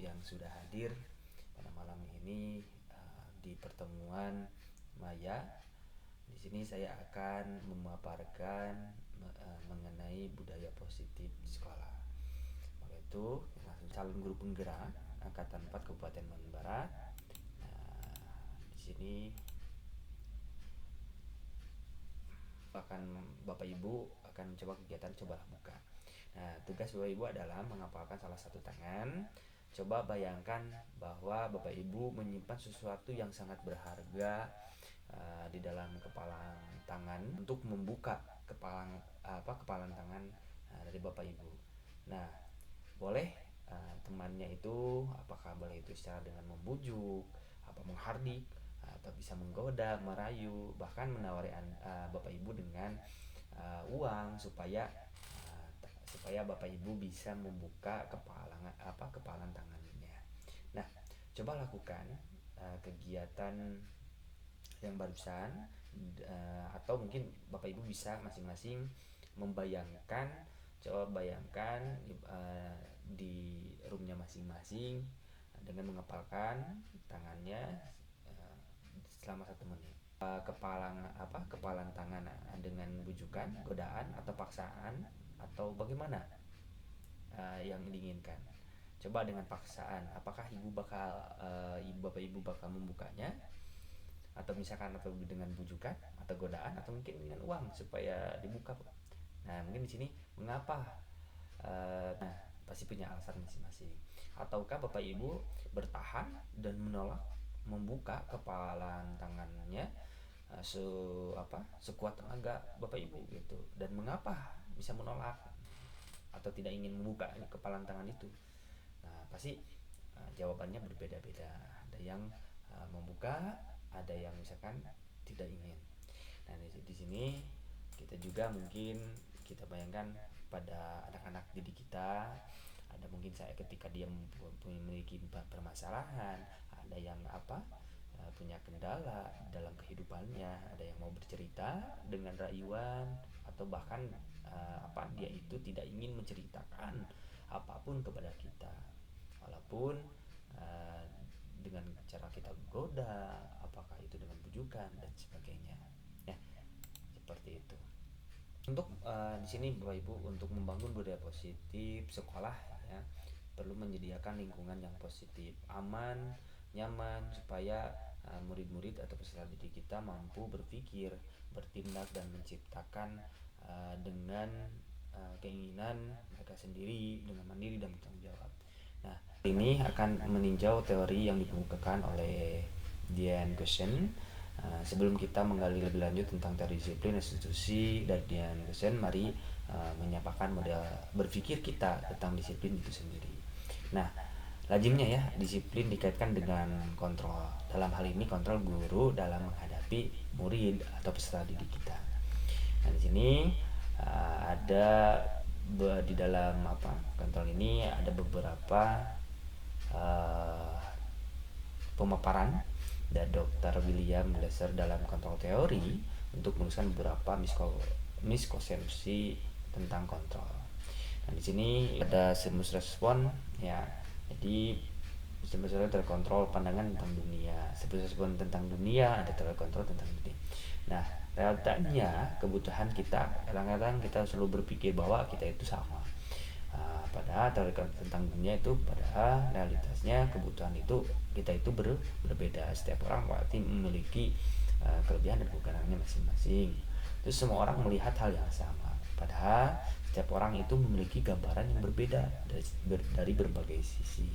yang sudah hadir pada malam ini di pertemuan Maya. Di sini saya akan memaparkan mengenai budaya positif di sekolah. Maka itu langsung calon guru penggerak angkatan 4 Kabupaten Bandung Barat. Di sini Bapak Ibu akan mencoba kegiatan cobalah buka. Nah, tugas Bapak Ibu adalah menghafalkan salah satu tangan. Coba bayangkan bahwa Bapak Ibu menyimpan sesuatu yang sangat berharga di dalam kepalan tangan untuk membuka kepalan tangan dari Bapak Ibu. Nah, boleh temannya itu apakah boleh itu secara dengan membujuk, menghardik, atau bisa menggoda, merayu, bahkan menawari Bapak Ibu dengan uang supaya Bapak Ibu bisa membuka kepalan tangannya. Nah, coba lakukan kegiatan yang barusan, atau mungkin Bapak Ibu bisa masing-masing membayangkan, coba bayangkan di roomnya masing-masing dengan mengepalkan tangannya selama 1 menit. Kepalan tangan dengan bujukan, godaan atau paksaan, atau bagaimana yang diinginkan. Coba dengan paksaan, apakah Bapak Ibu bakal membukanya, atau misalkan atau dengan bujukan atau godaan, atau mungkin dengan uang supaya dibuka. Nah, mungkin di sini mengapa? Nah, pasti punya alasan masing-masing. Ataukah Bapak Ibu bertahan dan menolak membuka kepalan tangannya sekuat tenaga Bapak Ibu gitu, dan mengapa bisa menolak atau tidak ingin membuka kepalan tangan itu? Nah, pasti jawabannya berbeda-beda. Ada yang membuka, ada yang misalkan tidak ingin. Nah, di sini kita juga mungkin kita bayangkan pada anak-anak didik kita. Ada mungkin saya ketika dia memiliki permasalahan, ada yang punya kendala dalam kehidupannya, ada yang mau bercerita dengan rayuan, atau bahkan dia itu tidak ingin menceritakan apapun kepada kita, walaupun dengan cara kita goda, apakah itu dengan bujukan dan sebagainya. Ya, seperti itu. Untuk di sini Bapak Ibu, untuk membangun budaya positif sekolah ya, perlu menyediakan lingkungan yang positif, aman, nyaman, supaya murid-murid atau peserta didik kita mampu berpikir, bertindak, dan menciptakan dengan keinginan mereka sendiri dengan mandiri dan bertanggung jawab. Nah, ini akan meninjau teori yang dikemukakan oleh Dian Gusen. Sebelum kita menggali lebih lanjut tentang teori disiplin institusi dan Dian Gusen, mari menyapakan model berpikir kita tentang disiplin itu sendiri. Nah, lazimnya ya, disiplin dikaitkan dengan kontrol. Dalam hal ini kontrol guru dalam menghadapi murid atau peserta didik kita. Nah, di sini ada di dalam kontrol ini ada beberapa pemaparan dan Dr. William Glasser dalam kontrol teori untuk menuliskan beberapa miskonsepsi tentang kontrol. Nah, di sini ada stimulus respon ya. Jadi stimulus terkontrol pandangan tentang dunia, stimulus respon tentang dunia, ada terkontrol tentang dunia. Nah, realitanya kebutuhan kita, kadang-kadang kita selalu berpikir bahwa kita itu sama. Padahal tentang dunia itu, pada realitasnya kebutuhan itu kita itu berbeda. Setiap orang pasti memiliki kelebihan dan kekurangannya masing-masing. Terus semua orang melihat hal yang sama, padahal setiap orang itu memiliki gambaran yang berbeda dari berbagai sisi.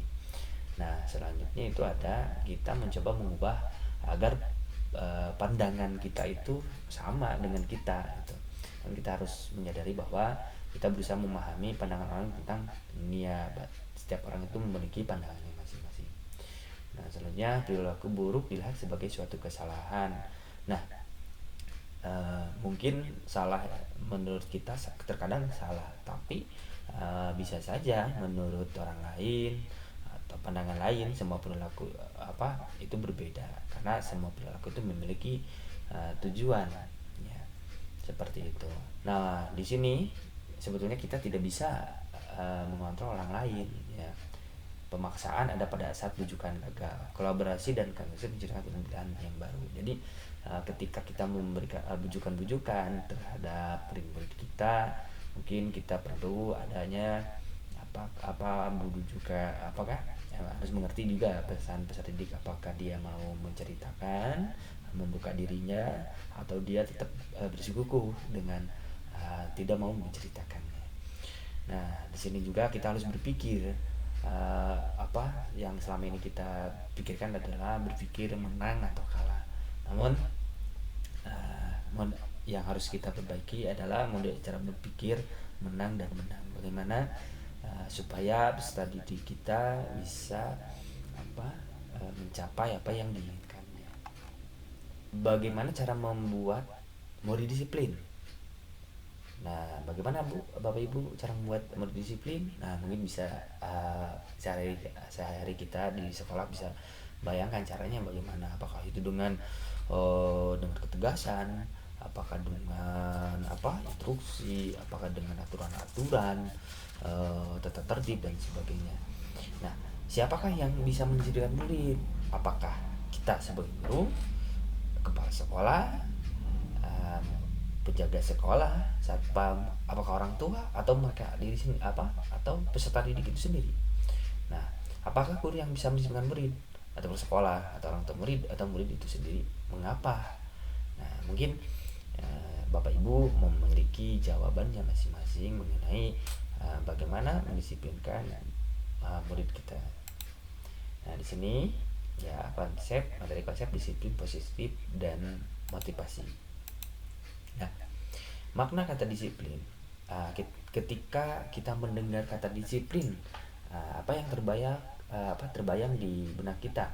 Nah, selanjutnya itu ada kita mencoba mengubah agar pandangan kita itu sama dengan kita gitu. Dan kita harus menyadari bahwa kita berusaha memahami pandangan orang tentang dunia. Setiap orang itu memiliki pandangannya masing-masing. Nah, selanjutnya perilaku buruk dilihat sebagai suatu kesalahan. Nah, mungkin salah menurut kita terkadang salah, tapi bisa saja menurut orang lain atau pandangan lain semua perilaku itu berbeda, karena semua perilaku itu memiliki tujuan ya, seperti itu. Nah, di sini sebetulnya kita tidak bisa mengontrol orang lain ya. pemaksaan ada pada saat rujukan gagal. Kolaborasi dan konsep menciptakan pilihan yang baru. Jadi ketika kita memberikan bujukan-bujukan terhadap murid-murid kita, mungkin kita perlu adanya apa juga apakah harus mengerti juga pesan peserta didik, apakah dia mau menceritakan, membuka dirinya, atau dia tetap bersikukuh dengan tidak mau menceritakannya. Nah, di sini juga kita harus berpikir apa yang selama ini kita pikirkan adalah berpikir menang atau kalah. Namun yang harus kita perbaiki adalah model cara berpikir menang dan menang. Bagaimana supaya peserta didik kita bisa mencapai apa yang diinginkannya. Bagaimana cara membuat murid disiplin? Nah, bagaimana Bapak Ibu cara membuat murid disiplin? Nah, mungkin bisa sehari-hari kita di sekolah bisa bayangkan caranya bagaimana. Apakah itu dengan ketegasan, apakah dengan instruksi, apakah dengan aturan-aturan, tata tertib dan sebagainya. Nah, siapakah yang bisa mendisiplinkan murid? Apakah kita sebagai guru, kepala sekolah, penjaga sekolah, satpam, apakah orang tua, atau mereka diri sendiri atau peserta didik itu sendiri? Nah, apakah guru yang bisa mendisiplinkan murid, atau sekolah, atau orang tua murid, atau murid itu sendiri? Mengapa? Nah, mungkin Bapak Ibu memiliki jawabannya masing-masing mengenai bagaimana mendisiplinkan murid kita. Nah, di sini ya materi konsep disiplin positif dan motivasi. Nah, makna kata disiplin. Ketika kita mendengar kata disiplin, apa yang terbayang di benak kita?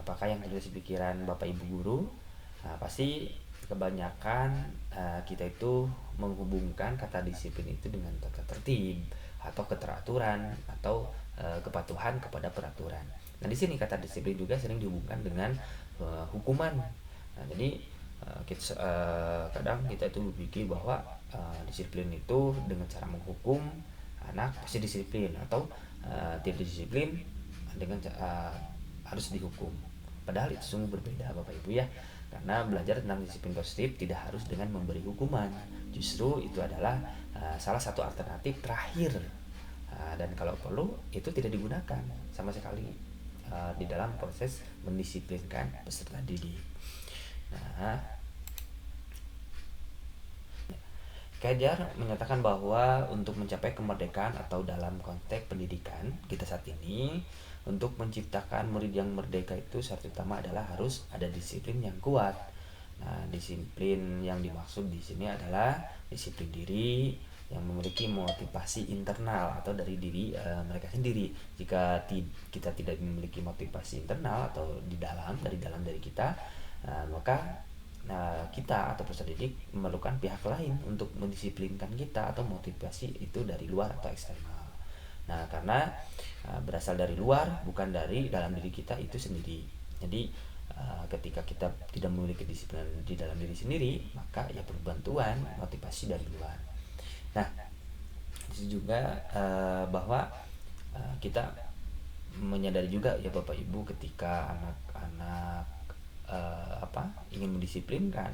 Apakah yang terjadi di pikiran Bapak Ibu guru? Pasti kebanyakan kita itu menghubungkan kata disiplin itu dengan tata tertib atau keteraturan atau kepatuhan kepada peraturan. Nah, di sini kata disiplin juga sering dihubungkan dengan hukuman. Nah, jadi kadang kita itu berpikir bahwa disiplin itu dengan cara menghukum anak pasti disiplin, atau tidak disiplin dengan harus dihukum. Padahal itu sungguh berbeda Bapak Ibu ya. Karena belajar tentang disiplin positif tidak harus dengan memberi hukuman. Justru itu adalah salah satu alternatif terakhir. Dan kalau perlu itu tidak digunakan sama sekali di dalam proses mendisiplinkan peserta didik. Nah, Kejar menyatakan bahwa untuk mencapai kemerdekaan atau dalam konteks pendidikan kita saat ini, untuk menciptakan murid yang merdeka itu syarat utama adalah harus ada disiplin yang kuat. Nah, disiplin yang dimaksud di sini adalah disiplin diri yang memiliki motivasi internal atau dari diri mereka sendiri. Jika kita tidak memiliki motivasi internal atau dari dalam dari kita, maka kita atau peserta didik memerlukan pihak lain untuk mendisiplinkan kita, atau motivasi itu dari luar atau eksternal. Nah, karena berasal dari luar bukan dari dalam diri kita itu sendiri. Jadi ketika kita tidak memiliki disiplin di dalam diri sendiri, maka ya perlu bantuan motivasi dari luar. Nah, itu juga bahwa kita menyadari juga ya Bapak Ibu, ketika anak-anak ingin mendisiplinkan,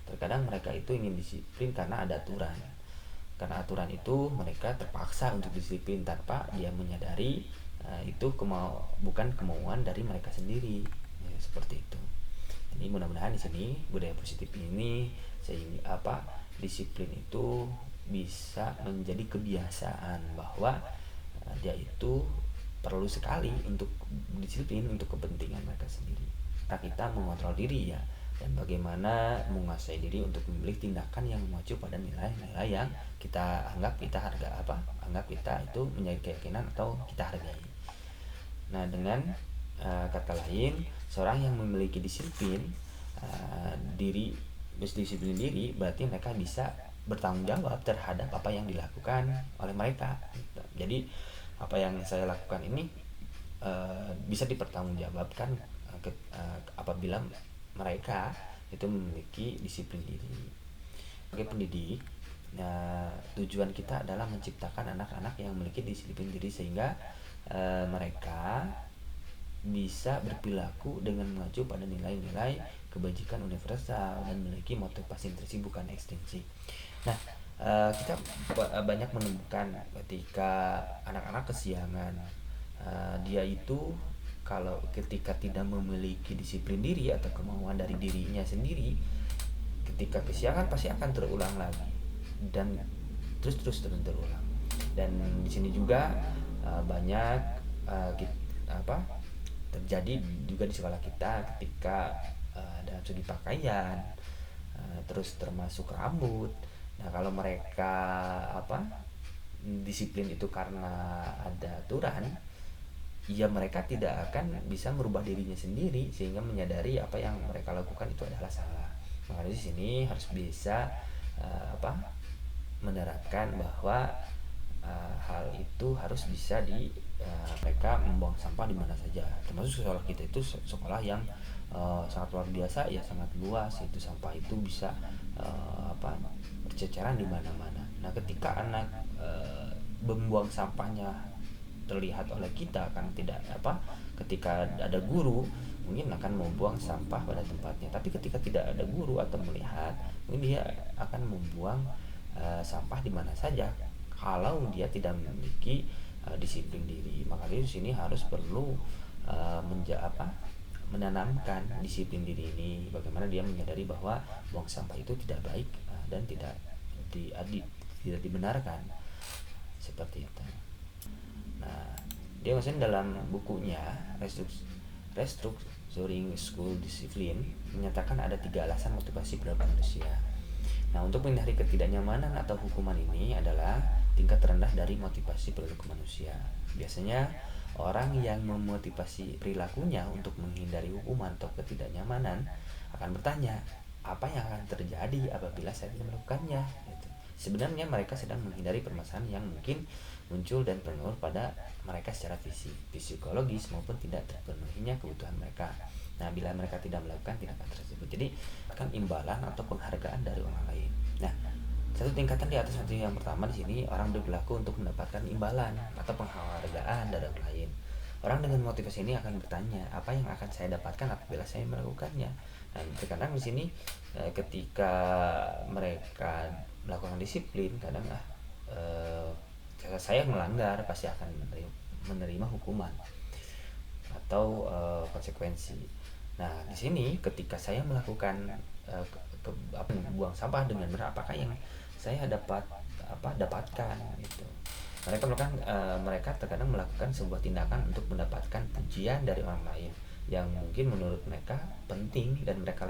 terkadang mereka itu ingin disiplin karena ada aturan. Karena aturan itu mereka terpaksa untuk disiplin tanpa dia menyadari itu bukan kemauan dari mereka sendiri. Ya, seperti itu. Jadi mudah-mudahan di sini budaya positif ini sehingga disiplin itu bisa menjadi kebiasaan, bahwa dia itu perlu sekali untuk disiplin untuk kepentingan mereka sendiri. Nah, kita mengontrol diri ya, dan bagaimana menguasai diri untuk memilih tindakan yang mengacu pada nilai-nilai yang kita anggap kita itu menjadi keyakinan atau kita hargai. Nah, dengan kata lain, seorang yang memiliki disiplin disiplin diri berarti mereka bisa bertanggung jawab terhadap apa yang dilakukan oleh mereka. Jadi apa yang saya lakukan ini bisa dipertanggungjawabkan apabila mereka itu memiliki disiplin diri. Sebagai pendidik, tujuan kita adalah menciptakan anak-anak yang memiliki disiplin diri sehingga mereka bisa berperilaku dengan mengacu pada nilai-nilai kebajikan universal dan memiliki motivasi intrinsik bukan ekstrinsi. Nah, kita banyak menemukan ketika anak-anak kesiangan, dia itu kalau ketika tidak memiliki disiplin diri atau kemauan dari dirinya sendiri, ketika kesiangan pasti akan terulang lagi dan terus terulang. Dan di sini juga banyak terjadi juga di sekolah kita ketika dalam segi pakaian, terus termasuk rambut. Nah, kalau mereka disiplin itu karena ada aturan, ya mereka tidak akan bisa merubah dirinya sendiri sehingga menyadari apa yang mereka lakukan itu adalah salah. Maka di sini harus bisa menerapkan bahwa hal itu harus bisa mereka membuang sampah di mana saja. Termasuk sekolah kita itu sekolah yang sangat luar biasa, ya sangat luas, itu sampah itu bisa berceceran di mana-mana. Nah, ketika anak membuang sampahnya terlihat oleh kita kan tidak ketika ada guru mungkin akan membuang sampah pada tempatnya, tapi ketika tidak ada guru atau melihat, mungkin dia akan membuang sampah di mana saja kalau dia tidak memiliki disiplin diri. Maka di sini harus perlu menanamkan disiplin diri ini, bagaimana dia menyadari bahwa buang sampah itu tidak baik dan tidak dibenarkan seperti itu. Nah, dia maksudnya dalam bukunya Restructuring School Discipline menyatakan ada 3 alasan motivasi perilaku manusia. Nah, untuk menghindari ketidaknyamanan atau hukuman ini adalah tingkat terendah dari motivasi perilaku manusia. Biasanya orang yang memotivasi perilakunya untuk menghindari hukuman atau ketidaknyamanan akan bertanya, apa yang akan terjadi apabila saya tidak melakukannya? Gitu. Sebenarnya mereka sedang menghindari permasalahan yang mungkin muncul dan berpengaruh pada mereka secara psikologis maupun tidak terpenuhinya kebutuhan mereka. Nah, bila mereka tidak melakukan tindakan tersebut, jadi akan imbalan atau penghargaan dari orang lain. Nah, satu tingkatan di atas yang pertama di sini orang berperilaku untuk mendapatkan imbalan atau penghargaan dari orang lain. Orang dengan motivasi ini akan bertanya, apa yang akan saya dapatkan apabila saya melakukannya? Dan terkadang di sini ketika mereka melakukan disiplin, kadang saya melanggar pasti akan menerima hukuman atau konsekuensi. Nah, di sini ketika saya melakukan buang sampah dengan benar, apakah yang saya dapatkan gitu. Mereka terkadang melakukan sebuah tindakan untuk mendapatkan pujian dari orang lain yang mungkin menurut mereka penting dan mereka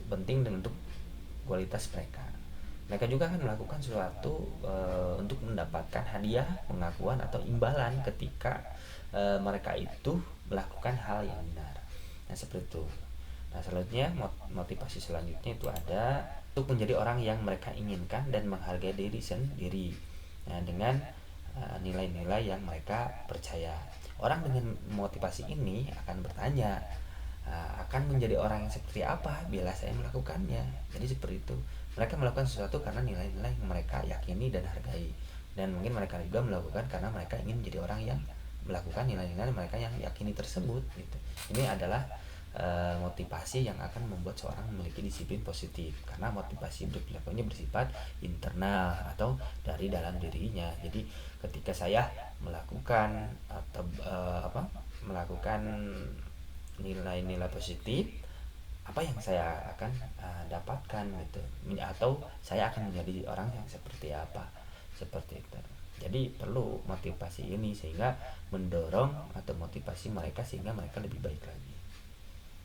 penting untuk kualitas mereka. Mereka juga akan melakukan sesuatu untuk mendapatkan hadiah, pengakuan atau imbalan ketika mereka itu melakukan hal yang benar. Nah, seperti itu. Nah, selanjutnya motivasi selanjutnya itu ada untuk menjadi orang yang mereka inginkan dan menghargai diri sendiri. Nah, dengan nilai-nilai yang mereka percaya. Orang dengan motivasi ini akan bertanya, akan menjadi orang yang seperti apa bila saya melakukannya. Jadi seperti itu. Mereka melakukan sesuatu karena nilai-nilai yang mereka yakini dan hargai. Dan mungkin mereka juga melakukan karena mereka ingin menjadi orang yang melakukan nilai-nilai mereka yang yakini tersebut gitu. Ini adalah motivasi yang akan membuat seorang memiliki disiplin positif, karena motivasi berperilakunya bersifat internal atau dari dalam dirinya. Jadi ketika saya melakukan atau melakukan nilai-nilai positif, apa yang saya akan dapatkan gitu, atau saya akan menjadi orang yang seperti apa, seperti itu. Jadi perlu motivasi ini sehingga mendorong atau motivasi mereka sehingga mereka lebih baik lagi.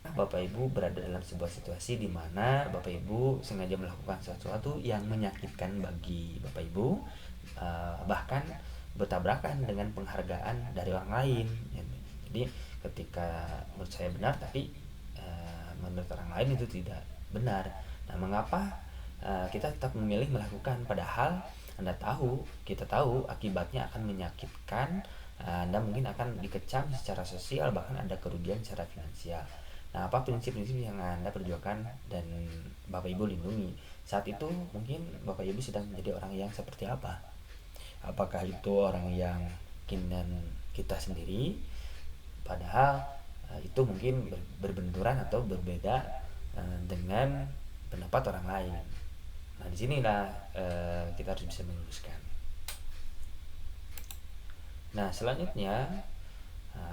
Bapak Ibu berada dalam sebuah situasi di mana Bapak Ibu sengaja melakukan sesuatu yang menyakitkan bagi Bapak Ibu, bahkan bertabrakan dengan penghargaan dari orang lain. Jadi ketika menurut saya benar tapi menurut orang lain itu tidak benar. Nah, mengapa kita tetap memilih melakukan padahal kita tahu akibatnya akan menyakitkan, Anda mungkin akan dikecam secara sosial, bahkan ada kerugian secara finansial. Nah, apa prinsip-prinsip yang Anda perjuangkan dan Bapak Ibu lindungi? Saat itu mungkin Bapak Ibu sedang menjadi orang yang seperti apa? apakah itu orang yang keinginan kita sendiri, padahal itu mungkin berbenturan atau berbeda dengan pendapat orang lain. Nah, disinilah kita harus bisa meluruskan. Nah, selanjutnya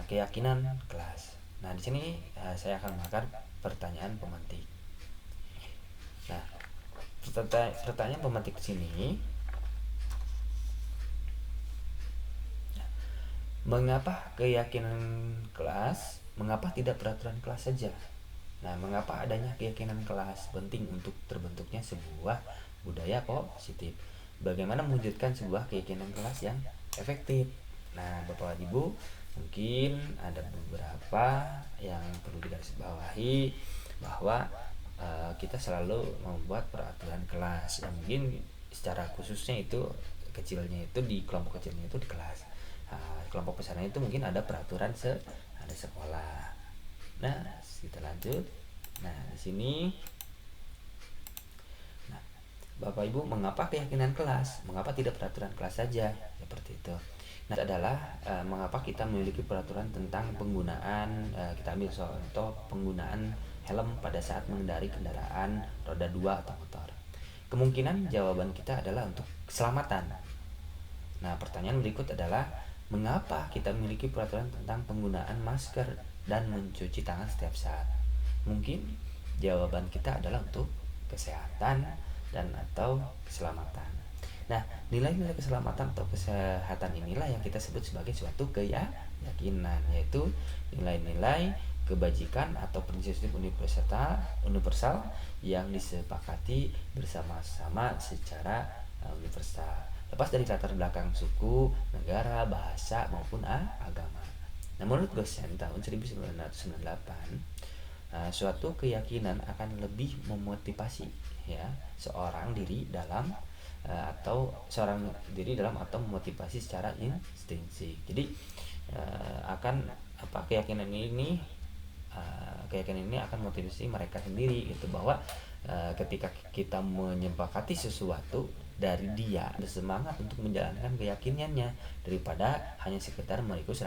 keyakinan kelas. Nah, di sini saya akan mengangkat pertanyaan pemantik. Nah, pertanyaan pemantik di sini, mengapa keyakinan kelas? Mengapa tidak peraturan kelas saja? Nah, mengapa adanya keyakinan kelas penting untuk terbentuknya sebuah budaya positif? Bagaimana mewujudkan sebuah keyakinan kelas yang efektif? Nah, Bapak Ibu, mungkin ada beberapa yang perlu digarisbawahi bahwa kita selalu membuat peraturan kelas yang mungkin secara khususnya itu kecilnya itu di kelompok kecilnya itu di kelas. Kelompok besarnya itu mungkin ada peraturan ada sekolah. Nah, kita lanjut. Nah, di sini, nah, Bapak Ibu, mengapa keyakinan kelas? Mengapa tidak peraturan kelas saja? Seperti itu. Nah, adalah mengapa kita memiliki peraturan tentang penggunaan, kita ambil contoh penggunaan helm pada saat mengendari kendaraan roda 2 atau motor. Kemungkinan jawaban kita adalah untuk keselamatan. Nah, pertanyaan berikut adalah mengapa kita memiliki peraturan tentang penggunaan masker dan mencuci tangan setiap saat? Mungkin jawaban kita adalah untuk kesehatan dan atau keselamatan. Nah, nilai-nilai keselamatan atau kesehatan inilah yang kita sebut sebagai suatu keyakinan, yaitu nilai-nilai kebajikan atau prinsip universal yang disepakati bersama-sama secara universal, lepas dari latar belakang suku, negara, bahasa maupun agama. Nah, menurut Gosen tahun 1998, suatu keyakinan akan lebih memotivasi ya seorang diri dalam memotivasi secara instinktif. Jadi akan keyakinan ini akan motivasi mereka sendiri gitu, bahwa ketika kita menyepakati sesuatu, dari dia bersemangat untuk menjalankan keyakinannya daripada hanya sekedar mengikuti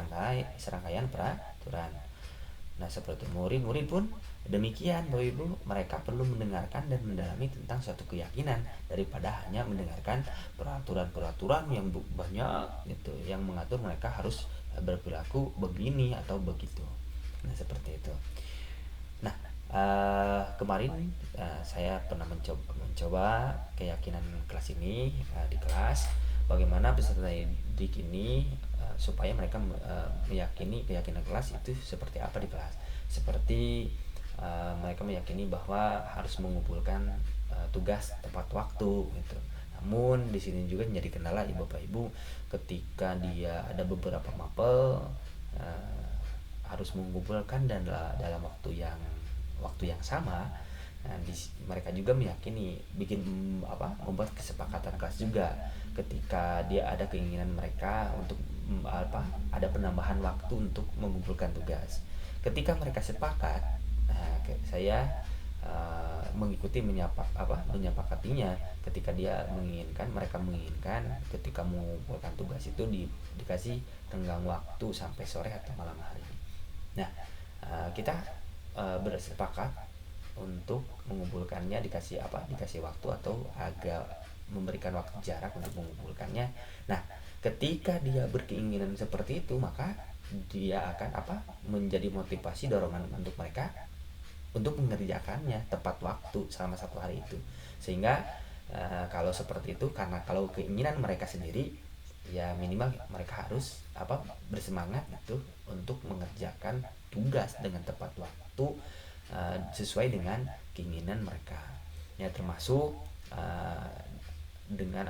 serangkaian peraturan. Nah, seperti murid-murid pun demikian, Bapak Ibu, mereka perlu mendengarkan dan mendalami tentang suatu keyakinan daripada hanya mendengarkan peraturan-peraturan yang banyak gitu, yang mengatur mereka harus berperilaku begini atau begitu. Nah, seperti itu. Nah, kemarin saya pernah mencoba keyakinan kelas ini di kelas, bagaimana peserta didik ini supaya mereka meyakini keyakinan kelas itu seperti apa di kelas. Seperti mereka meyakini bahwa harus mengumpulkan tugas tepat waktu gitu. Namun di sini juga menjadi kendala ya Bapak Ibu, ketika dia ada beberapa mapel harus mengumpulkan dan dalam waktu yang sama. Nah, mereka juga meyakini membuat kesepakatan kelas juga ketika dia ada keinginan mereka untuk ada penambahan waktu untuk mengumpulkan tugas. Ketika mereka sepakat, saya mengikuti menyepakatinya ketika mereka menginginkan ketika mengumpulkan tugas itu dikasih tenggang waktu sampai sore atau malam hari. Nah, kita bersepakat untuk mengumpulkannya, dikasih waktu atau agak memberikan waktu jarak untuk mengumpulkannya. Nah, ketika dia berkeinginan seperti itu, maka dia akan menjadi motivasi, dorongan untuk mereka untuk mengerjakannya tepat waktu selama satu hari itu. Sehingga kalau seperti itu, karena kalau keinginan mereka sendiri, ya minimal mereka harus bersemangat itu untuk mengerjakan tugas dengan tepat waktu sesuai dengan keinginan mereka. Ya, termasuk dengan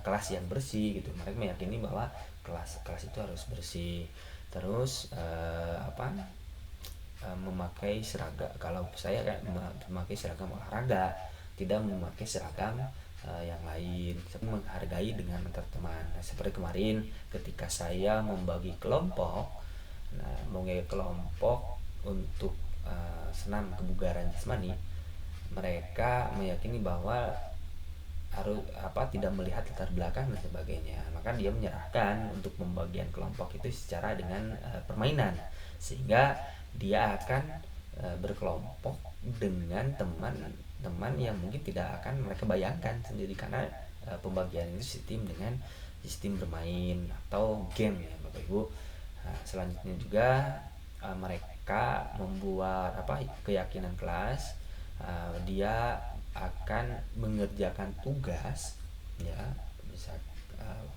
kelas yang bersih gitu. Mereka meyakini bahwa kelas itu harus bersih. Terus memakai seragam. Kalau saya memakai seragam olahraga, tidak memakai seragam yang lain, menghargai dengan antar teman. Nah, seperti kemarin ketika saya membagi kelompok untuk senam kebugaran jasmani, mereka meyakini bahwa harus tidak melihat latar belakang dan sebagainya, maka dia menyerahkan untuk pembagian kelompok itu secara dengan permainan, sehingga dia akan berkelompok dengan teman-teman yang mungkin tidak akan mereka bayangkan sendiri, karena pembagian itu sistem bermain atau game ya Bapak Ibu. Nah, selanjutnya juga mereka membuat keyakinan kelas. Dia akan mengerjakan tugas, ya, bisa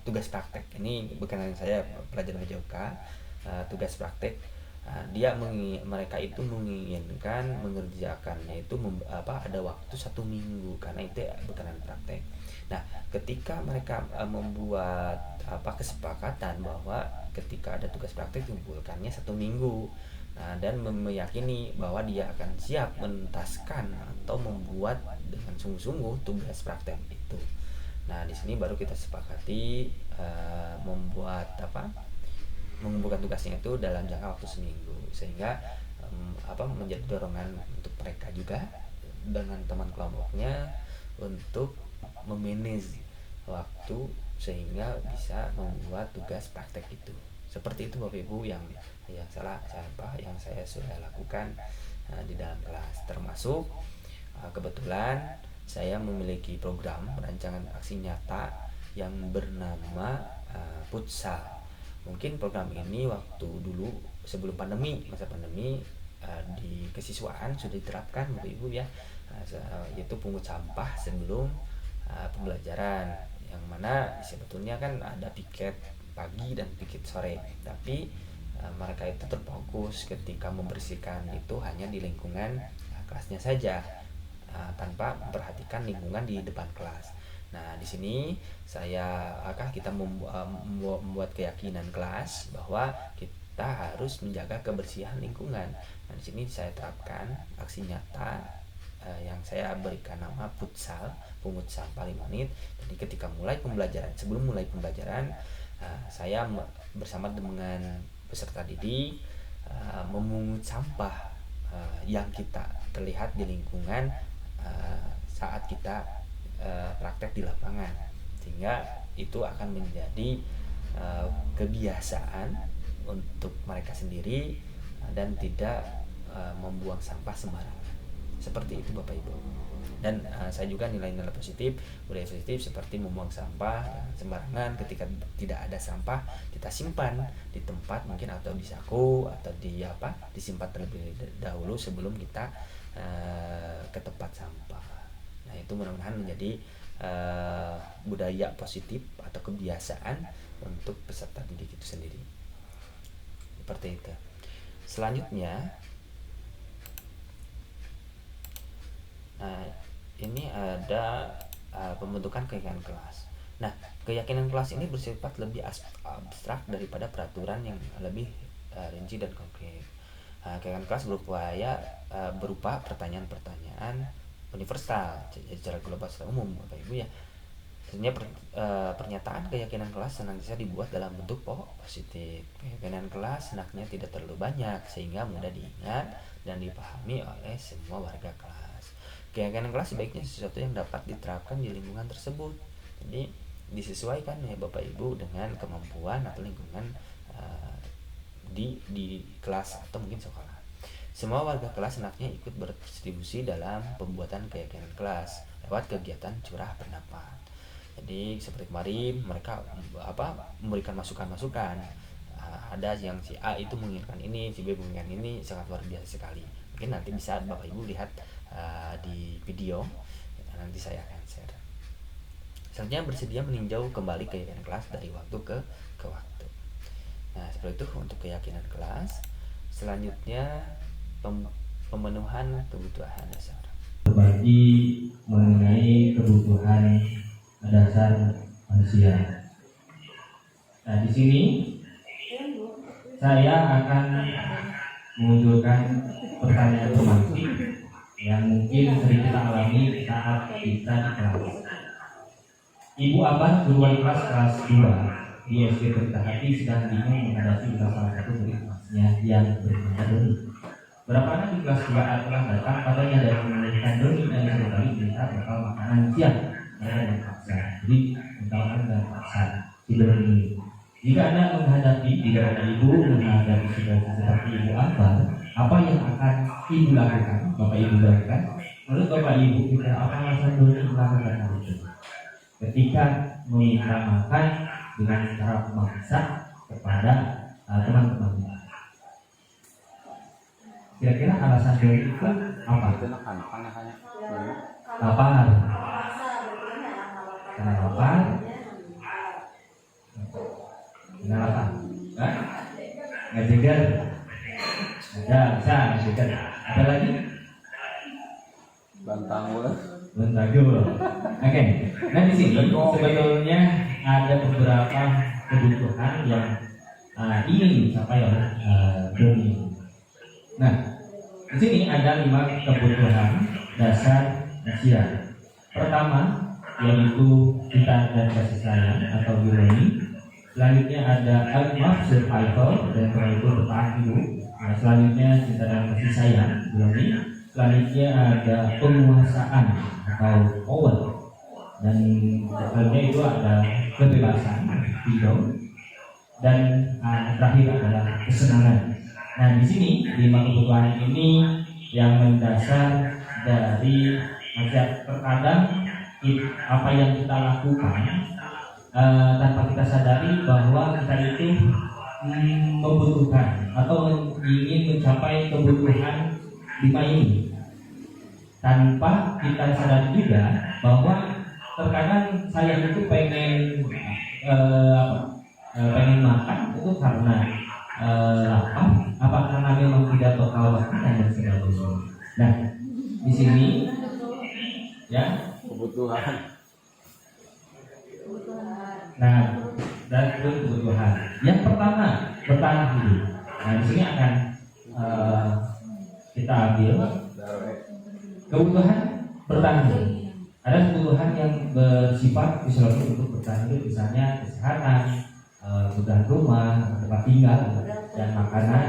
tugas praktek. Ini bukan saya pelajaran PJOK, tugas praktek. Mereka itu menginginkan mengerjakannya itu ada waktu 1 minggu, karena itu berkenaan praktek. Nah, ketika mereka membuat kesepakatan bahwa ketika ada tugas praktek dikumpulkannya 1 minggu, dan meyakini bahwa dia akan siap menuntaskan atau membuat dengan sungguh-sungguh tugas praktek itu. Nah, di sini baru kita sepakati mengumpulkan tugasnya itu dalam jangka waktu 1 minggu, sehingga menjadi dorongan untuk mereka juga dengan teman kelompoknya untuk memanage waktu sehingga bisa membuat tugas praktek itu. Seperti itu Bapak Ibu yang saya sudah lakukan di dalam kelas, termasuk kebetulan saya memiliki program rancangan aksi nyata yang bernama futsal. Mungkin program ini waktu dulu sebelum masa pandemi di kesiswaan sudah diterapkan Bapak Ibu ya, yaitu pungut sampah sebelum pembelajaran, yang mana sebetulnya kan ada piket pagi dan piket sore, tapi mereka itu terfokus ketika membersihkan itu hanya di lingkungan kelasnya saja, tanpa memperhatikan lingkungan di depan kelas. Nah, di sini kita membuat keyakinan kelas bahwa kita harus menjaga kebersihan lingkungan. Nah, di sini saya terapkan aksi nyata yang saya berikan nama futsal, pungut sampah 5 menit. Jadi ketika sebelum mulai pembelajaran, saya bersama dengan peserta didik memungut sampah yang kita terlihat di lingkungan saat kita praktek di lapangan, sehingga itu akan menjadi kebiasaan untuk mereka sendiri dan tidak membuang sampah sembarangan. Seperti itu Bapak Ibu. Dan saya juga nilai-nilai budaya positif seperti membuang sampah sembarangan. Ketika tidak ada sampah, kita simpan di tempat mungkin atau di saku atau disimpan terlebih dahulu sebelum kita ke tempat sampah. Nah, itu mudah-mudahan menjadi budaya positif atau kebiasaan untuk peserta didik itu sendiri. Seperti itu. Selanjutnya, ini ada pembentukan keyakinan kelas. Nah, keyakinan kelas ini bersifat lebih abstrak daripada peraturan yang lebih rinci dan konkret. Keyakinan kelas berupa pertanyaan-pertanyaan universal secara global, secara umum Bapak Ibu ya. Sebenarnya pernyataan keyakinan kelas senantiasa dibuat dalam bentuk positif. Keyakinan kelas hendaknya tidak terlalu banyak sehingga mudah diingat dan dipahami oleh semua warga kelas. Keyakinan kelas sebaiknya sesuatu yang dapat diterapkan di lingkungan tersebut. Jadi disesuaikan ya Bapak Ibu dengan kemampuan atau lingkungan di kelas atau mungkin sekolah. Semua warga kelas hendaknya ikut berkontribusi dalam pembuatan keyakinan kelas lewat kegiatan curah pendapat. Jadi seperti kemarin mereka memberikan masukan-masukan. Ada yang si A itu menginginkan ini, si B menginginkan ini, sangat luar biasa sekali. Mungkin nanti bisa Bapak Ibu lihat di video, nanti saya akan share. Selanjutnya bersedia meninjau kembali keyakinan kelas dari waktu ke waktu. Nah, seperti itu untuk keyakinan kelas. Selanjutnya pemenuhan kebutuhan dasar. Berbagi mengenai kebutuhan dasar manusia. Nah, di sini saya akan menunjukkan pertanyaan romantik yang mungkin sering kita alami saat kita di kelas. Ibu Abah guru wali kelas 2 di SD Berita Hati sedang bingung menghadapi salah satu murid kelasnya yang bernama Doni. Berapa anak di kelas 2A telah datang padanya dan menanyakan Doni dan sekali minta bekal makanan siang dengan paksa. Jadi mengutamakan dengan paksa tidur ini. Jika Anda menghadapi, jika ada ibu menghadapi situasi seperti ibu apa yang akan ibu lakukan? Bapak ibu lakukan. Menurut bapak ibu kita apa alasan Doni melakukan hal itu? Ketika meminta makan dengan cara memaksa kepada teman-teman kita. Kira-kira alasan Doni itu apa? Lapar. Karena lapar. Karena lapar. Ngajeger. Ada, bisa ngajeger. Ada lagi? Bantang gue. Oke. Nah di sini sebetulnya ada beberapa kebutuhan yang ingin dicapai oleh Doni. Nah, di sini ada 5 kebutuhan dasar manusia. Pertama yaitu cinta dan kasih sayang atau biologi. Selanjutnya ada almaf survival dan itu bertahan hidup. Nah, selanjutnya cinta dan kasih sayang biologi. Selanjutnya ada penguasaan atau power, dan selanjutnya itu ada kebebasan freedom, dan terakhir adalah kesenangan. Nah di sini 5 kebutuhan ini yang mendasar dari masyarakat. Terkadang apa yang kita lakukan tanpa kita sadari bahwa kita itu membutuhkan atau ingin mencapai kebutuhan 5 ini tanpa kita sadari juga bahwa terkadang saya itu pengen makan itu karena lapar, apa karena memang tidak bekal makanan dan sebagainya. Nah di sini ya kebutuhan. Nah dan kebutuhan yang pertama bertahan hidup. Nah di sini akan kita ambil kebutuhan bertahan hidup. Ada kebutuhan yang bersifat fisiologis untuk bertahan hidup, misalnya kesehatan, kebutuhan rumah, tempat tinggal, dan makanan.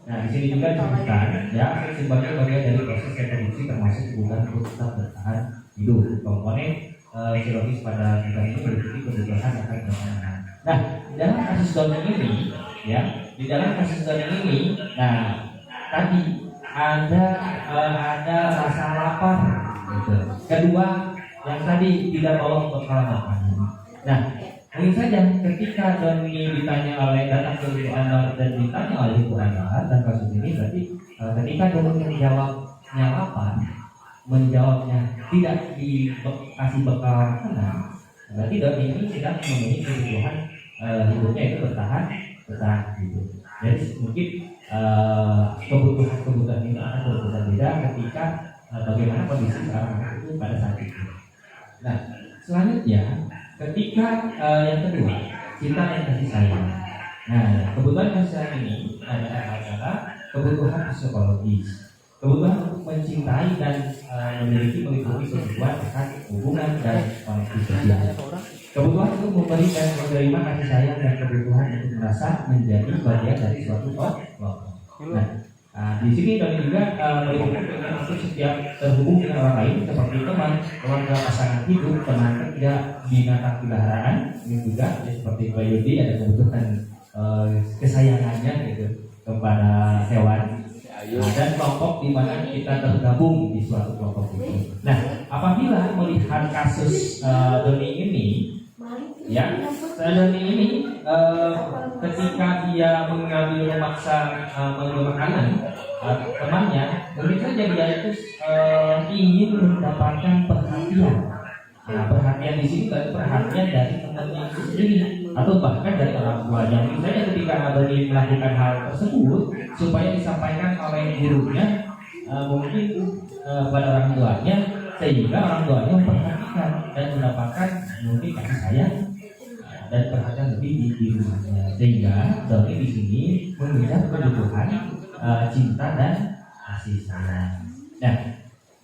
Nah di sini juga disebutkan ya sebagai bagian dari proses reproduksi termasuk kebutuhan untuk tetap bertahan hidup. Komponen fisiologis pada kebutuhan ini meliputi kebutuhan akan bertahan. Nah dalam kasus Doni ini ya, di dalam kasus Doni ini, nah tadi ada rasa lapar, gitu. Kedua yang tadi tidak bawa bekal makan. Nah mungkin saja ketika Doni ditanya oleh datang ke Ibu Anwar dan ditanya oleh Ibu Anwar dan kasus ini berarti ketika Doni menjawabnya lapar, menjawabnya tidak dikasih bekal makanan, berarti Doni ini sedang memenuhi kebutuhan hidupnya itu bertahan hidup. Jadi mungkin kebutuhan ini akan berbeda-beda ketika bagaimana kondisi sekarang itu pada saat itu. Nah selanjutnya ketika yang kedua cinta dan kasih sayang. Nah kebutuhan kasih sayang ini adalah kebutuhan psikologis, kebutuhan untuk mencintai dan memiliki meliputi kebutuhan akan hubungan dan koneksi sosial. Kebutuhan untuk memberi dan menerima kasih sayang dan kebutuhan untuk merasa menjadi bagian dari suatu kelompok. Nah, di sini Doni juga meliputi kebutuhan untuk setiap terhubung dengan orang lain seperti teman, keluarga, pasangan hidup, teman kerja, binatang peliharaan. Ini juga ya, seperti Pak Yudi ada kebutuhan kesayangannya gitu kepada hewan. Nah, dan kelompok di mana kita tergabung di suatu kelompok itu. Nah, apabila melihat kasus Doni ini, ya, Doni ini ketika dia mengambil memaksa mengambil makanan temannya, mungkin saja dia itu ingin mendapatkan perhatian. Nah, perhatian di sini berarti perhatian dari temannya itu sendiri atau bahkan dari orang tuanya. Misalnya ketika Doni melakukan hal tersebut supaya disampaikan oleh gurunya, mungkin pada orang tuanya, sehingga orang tuanya memperhatikan dan mendapatkan mungkin kasih sayang dan perhatian lebih di rumahnya, sehingga Doni di sini mengejar kebutuhan cinta dan kasih sayang. Nah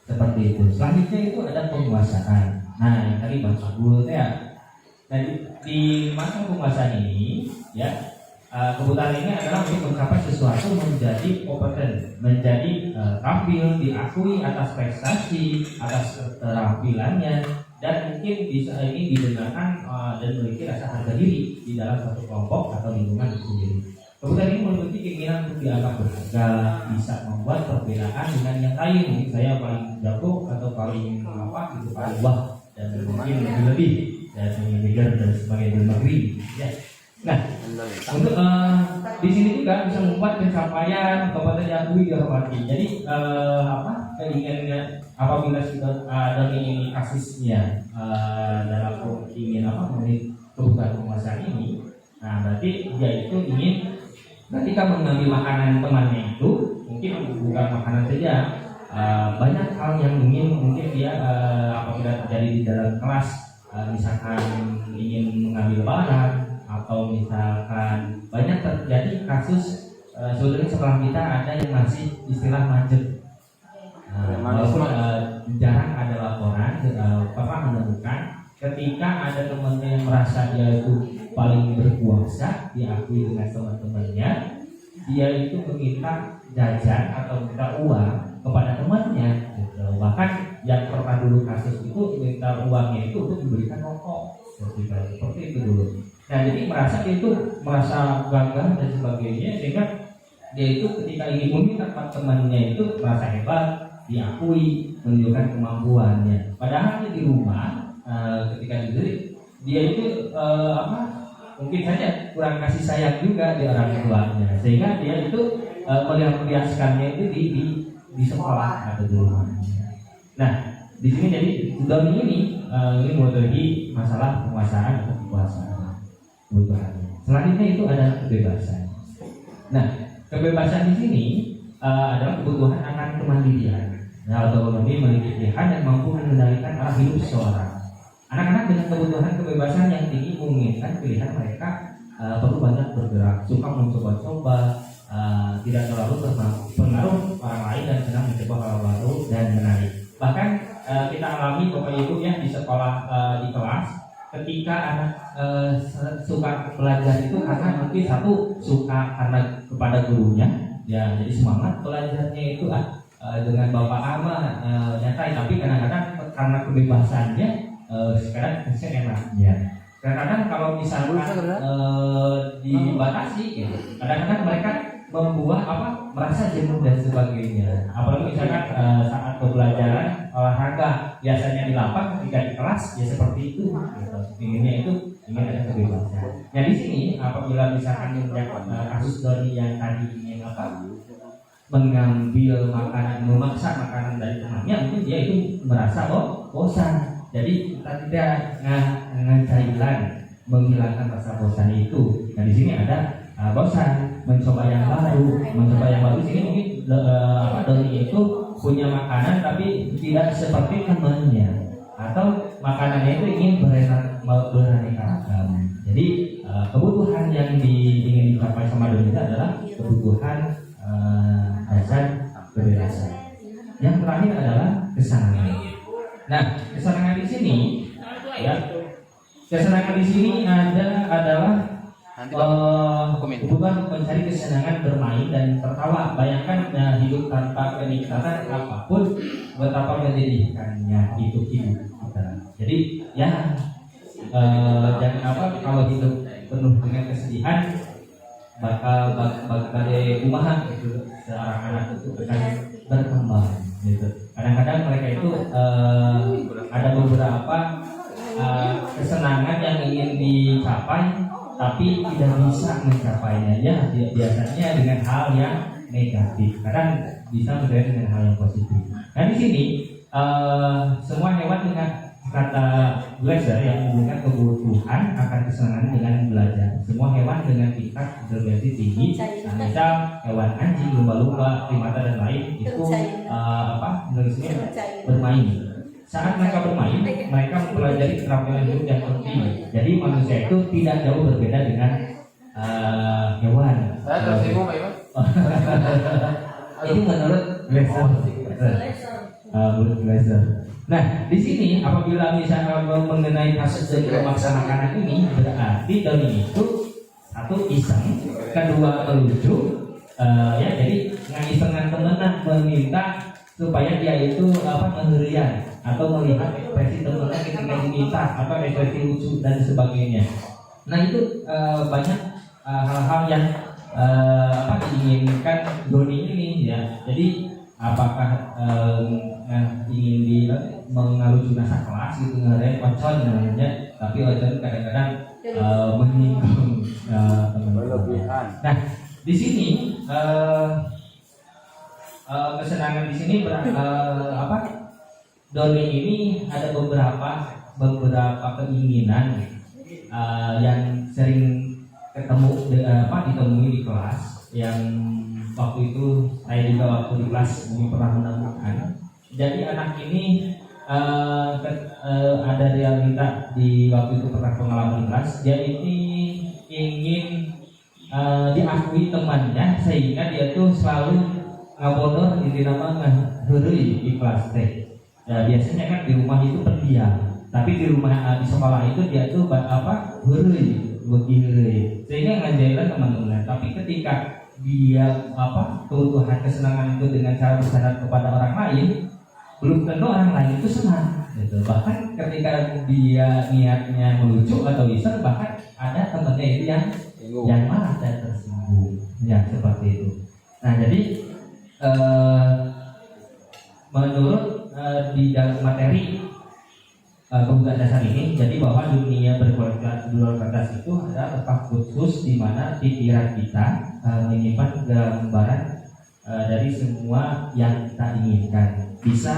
seperti itu. Selanjutnya itu ada penguasaan. Nah yang tadi Bang Sabul ya. Nah di masa penguasaan ini ya, kebutuhan ini adalah untuk mencapai sesuatu menjadi kompeten, menjadi tampil, diakui atas prestasi, atas keterampilannya, dan mungkin bisa ini didengarkan dan memiliki rasa harga diri di dalam satu kelompok atau lingkungan itu sendiri. Kemudian ini memiliki keinginan untuk dianggap berharga, bisa membuat perbedaan dengan yang lain. Mungkin saya paling jago atau paling apa gitu, paling wah, dan mungkin lebih dari bigger dan sebagai negeri. Ya. Nah, untuk di sini juga bisa membuat pencapaian kabupaten diakui dihormati. Jadi keinginannya apabila sudah ada ini kasusnya dalam ingin memenuhi kebutuhan penguasaan ini, nah berarti dia itu ingin ketika mengambil makanan temannya itu mungkin bukan makanan saja, banyak hal yang ingin mungkin dia apabila terjadi di dalam kelas, misalkan ingin mengambil barang atau misalkan banyak terjadi kasus sebetulnya sekolah kita ada yang masih istilah manjat. Walaupun jarang ada laporan, pernah menemukan ketika ada temannya yang merasa dia itu paling berkuasa, diakui dengan teman-temannya, dia itu meminta jajan atau minta uang kepada temannya. Gitu. Bahkan yang pernah dulu kasus itu minta uangnya itu untuk diberikan rokok, seperti itu dulu. Nah jadi merasa itu merasa gagah dan sebagainya, sehingga dia itu ketika ingin meminta temannya itu merasa hebat, diakui, menunjukkan kemampuannya. Padahal di rumah ketika diberi dia itu mungkin saja kurang kasih sayang juga di orang tuanya, sehingga dia itu melihat-lihatkannya itu di sekolah atau di rumahnya. Nah di sini jadi Doni ini menguatkan masalah penguasaan atau kekuasaan. Selanjutnya itu ada kebebasan. Nah, kebebasan di sini adalah kebutuhan akan kemandirian. Nah, otonomi memiliki pilihan dan mampu mengendalikan arah hidup seseorang. Anak-anak dengan kebutuhan kebebasan yang tinggi menginginkan pilihan mereka perlu banyak bergerak, suka mencoba-coba, tidak terlalu terpengaruh orang lain dan senang mencoba hal baru dan menarik. Bahkan kita alami Bapak Ibu ya di sekolah di kelas. Ketika anak suka belajar itu karena mungkin satu suka karena kepada gurunya, ya jadi semangat belajarnya itu dengan bapak ama nyantai, tapi kadang-kadang karena kebebasannya sekarang enaknya. Kadang-kadang kalau misalkan dibatasi, gitu, kadang-kadang mereka membuat merasa jenuh dan sebagainya. Apalagi misalkan saat pembelajaran olahraga biasanya di lapang, ketika di kelas ya seperti itu. Gitu. Inginnya itu ingin ada kebebasan. Nah di sini apabila misalkan kasus Doni yang tadi ingin mengambil makanan, memaksa makanan dari temannya, mungkin dia itu merasa bosan. Jadi kita tidak ngecailan menghilangkan rasa bosan itu. Nah di sini ada bosan, mencoba yang baru. Di sini mungkin Doni itu punya makanan tapi tidak seperti temannya, atau makanannya itu ingin beraneka ragam. Jadi kebutuhan yang ingin dicapai sama Doni itu adalah kebutuhan dasar kebebasan. Yang terakhir adalah kesenangan. Nah, kesenangan di sini, ya, kesenangan di sini adalah kebutuhan mencari kesenangan bermain dan tertawa. Bayangkan hidup tanpa kenikmatan apapun, betapa menyedihkannya itu hidup kita. Jadi ya jangan kalau hidup penuh dengan kesedihan, bakal kumaha gitu, seorang anak itu akan berkembang gitu. Kadang-kadang mereka itu ada beberapa kesenangan yang ingin dicapai tapi tidak bisa mencapainya, ya biasanya dengan hal yang negatif. Kadang bisa menjadi dengan hal yang positif. Nah di sini semua hewan dengan kata belajar yang menghubungkan kebutuhan akan kesenangan dengan belajar. Semua hewan dengan tingkat inteligensi tinggi, misal hewan anjing, lumba-lumba, primata dan lain itu menulisnya bermain. Saat mereka bermain, mereka mempelajari keterampilan hidup yang penting. Jadi manusia itu tidak jauh berbeda dengan hewan. Ini menurut Glaser. Nah, di sini apabila misalnya mengenai kasus dan memaksa makanan ini, berarti Doni itu satu iseng, kedua melucu, ya jadi ngisengan temenan meminta supaya dia itu mengherian atau melihat ekspresi temannya ketika diminta atau ekspresi lucu dan sebagainya. Nah itu banyak hal-hal yang diinginkan doni ini ya. Jadi apakah ingin di mengalucu nasa kelas gitu, ngarep ocon namanya, tapi ocon kadang-kadang menyinggung teman-teman. Nah di sini kesenangan di sini doni ini ada beberapa keinginan yang sering ditemui di kelas, yang waktu itu saya juga waktu di kelas ini pernah menemukan. Jadi anak ini ada realita di waktu itu pernah pengalaman kelas, dia ini ingin diakui temannya sehingga dia tuh selalu ngabodor di nama ngahurui di kelas teh. Biasanya kan di rumah itu pendiam, tapi di rumah di sekolah itu dia tuh hurui begini, sehingga ngajarin teman-teman. Tapi ketika dia kebutuhan kesenangan itu dengan cara bercanda kepada orang lain, belum tentu orang lain itu senang gitu. Bahkan ketika dia niatnya melucu atau iseng, bahkan ada temannya itu yang malah dan tersinggung ya, seperti itu. Nah jadi menurut di dalam materi kebutuhan dasar ini, jadi bahwa dunia berkualitas di luar kertas itu ada tempat khusus di mana pikiran kita menyimpan gambaran dari semua yang kita inginkan. Bisa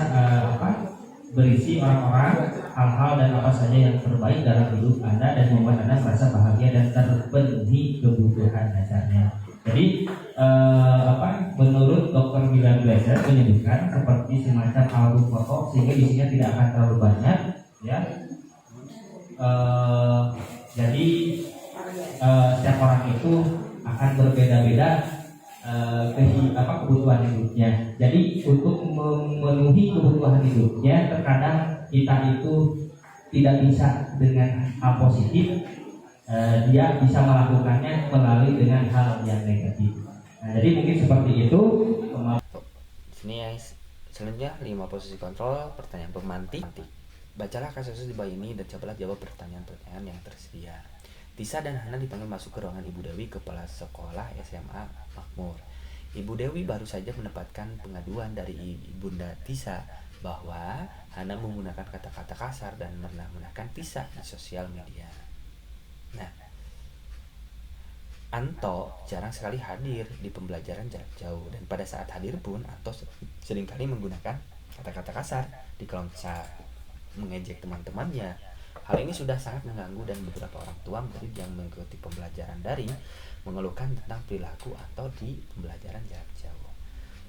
berisi orang-orang, hal-hal dan apa saja yang terbaik dalam hidup Anda dan membuat Anda merasa bahagia dan terpenuhi kebutuhan dasarnya. Jadi menurut Dr. William Glasser menyebutkan seperti semacam album foto, sehingga isinya tidak akan terlalu banyak ya. Jadi setiap orang itu akan berbeda-beda kebutuhan hidupnya. Jadi untuk memenuhi kebutuhan hidupnya, terkadang kita itu tidak bisa dengan hal positif, dia bisa melakukannya melalui dengan hal yang negatif. Nah, jadi mungkin seperti itu. Sini ya, selanjutnya 5 posisi kontrol pertanyaan pemantik. Bacalah kasus di bawah ini dan cobalah jawab pertanyaan-pertanyaan yang tersedia. Tisa dan Hana dipanggil masuk ke ruangan Ibu Dewi, kepala sekolah SMA Makmur. Ibu Dewi baru saja mendapatkan pengaduan dari Ibunda Tisa bahwa Hana menggunakan kata-kata kasar dan merendahkan Tisa di sosial media. Nah, Anto jarang sekali hadir di pembelajaran jarak jauh, dan pada saat hadir pun Anto seringkali menggunakan kata-kata kasar di kolom chat, mengejek teman-temannya. Hal ini sudah sangat mengganggu, dan beberapa orang tua murid yang mengikuti pembelajaran daring mengeluhkan tentang perilaku Anto di pembelajaran jarak jauh.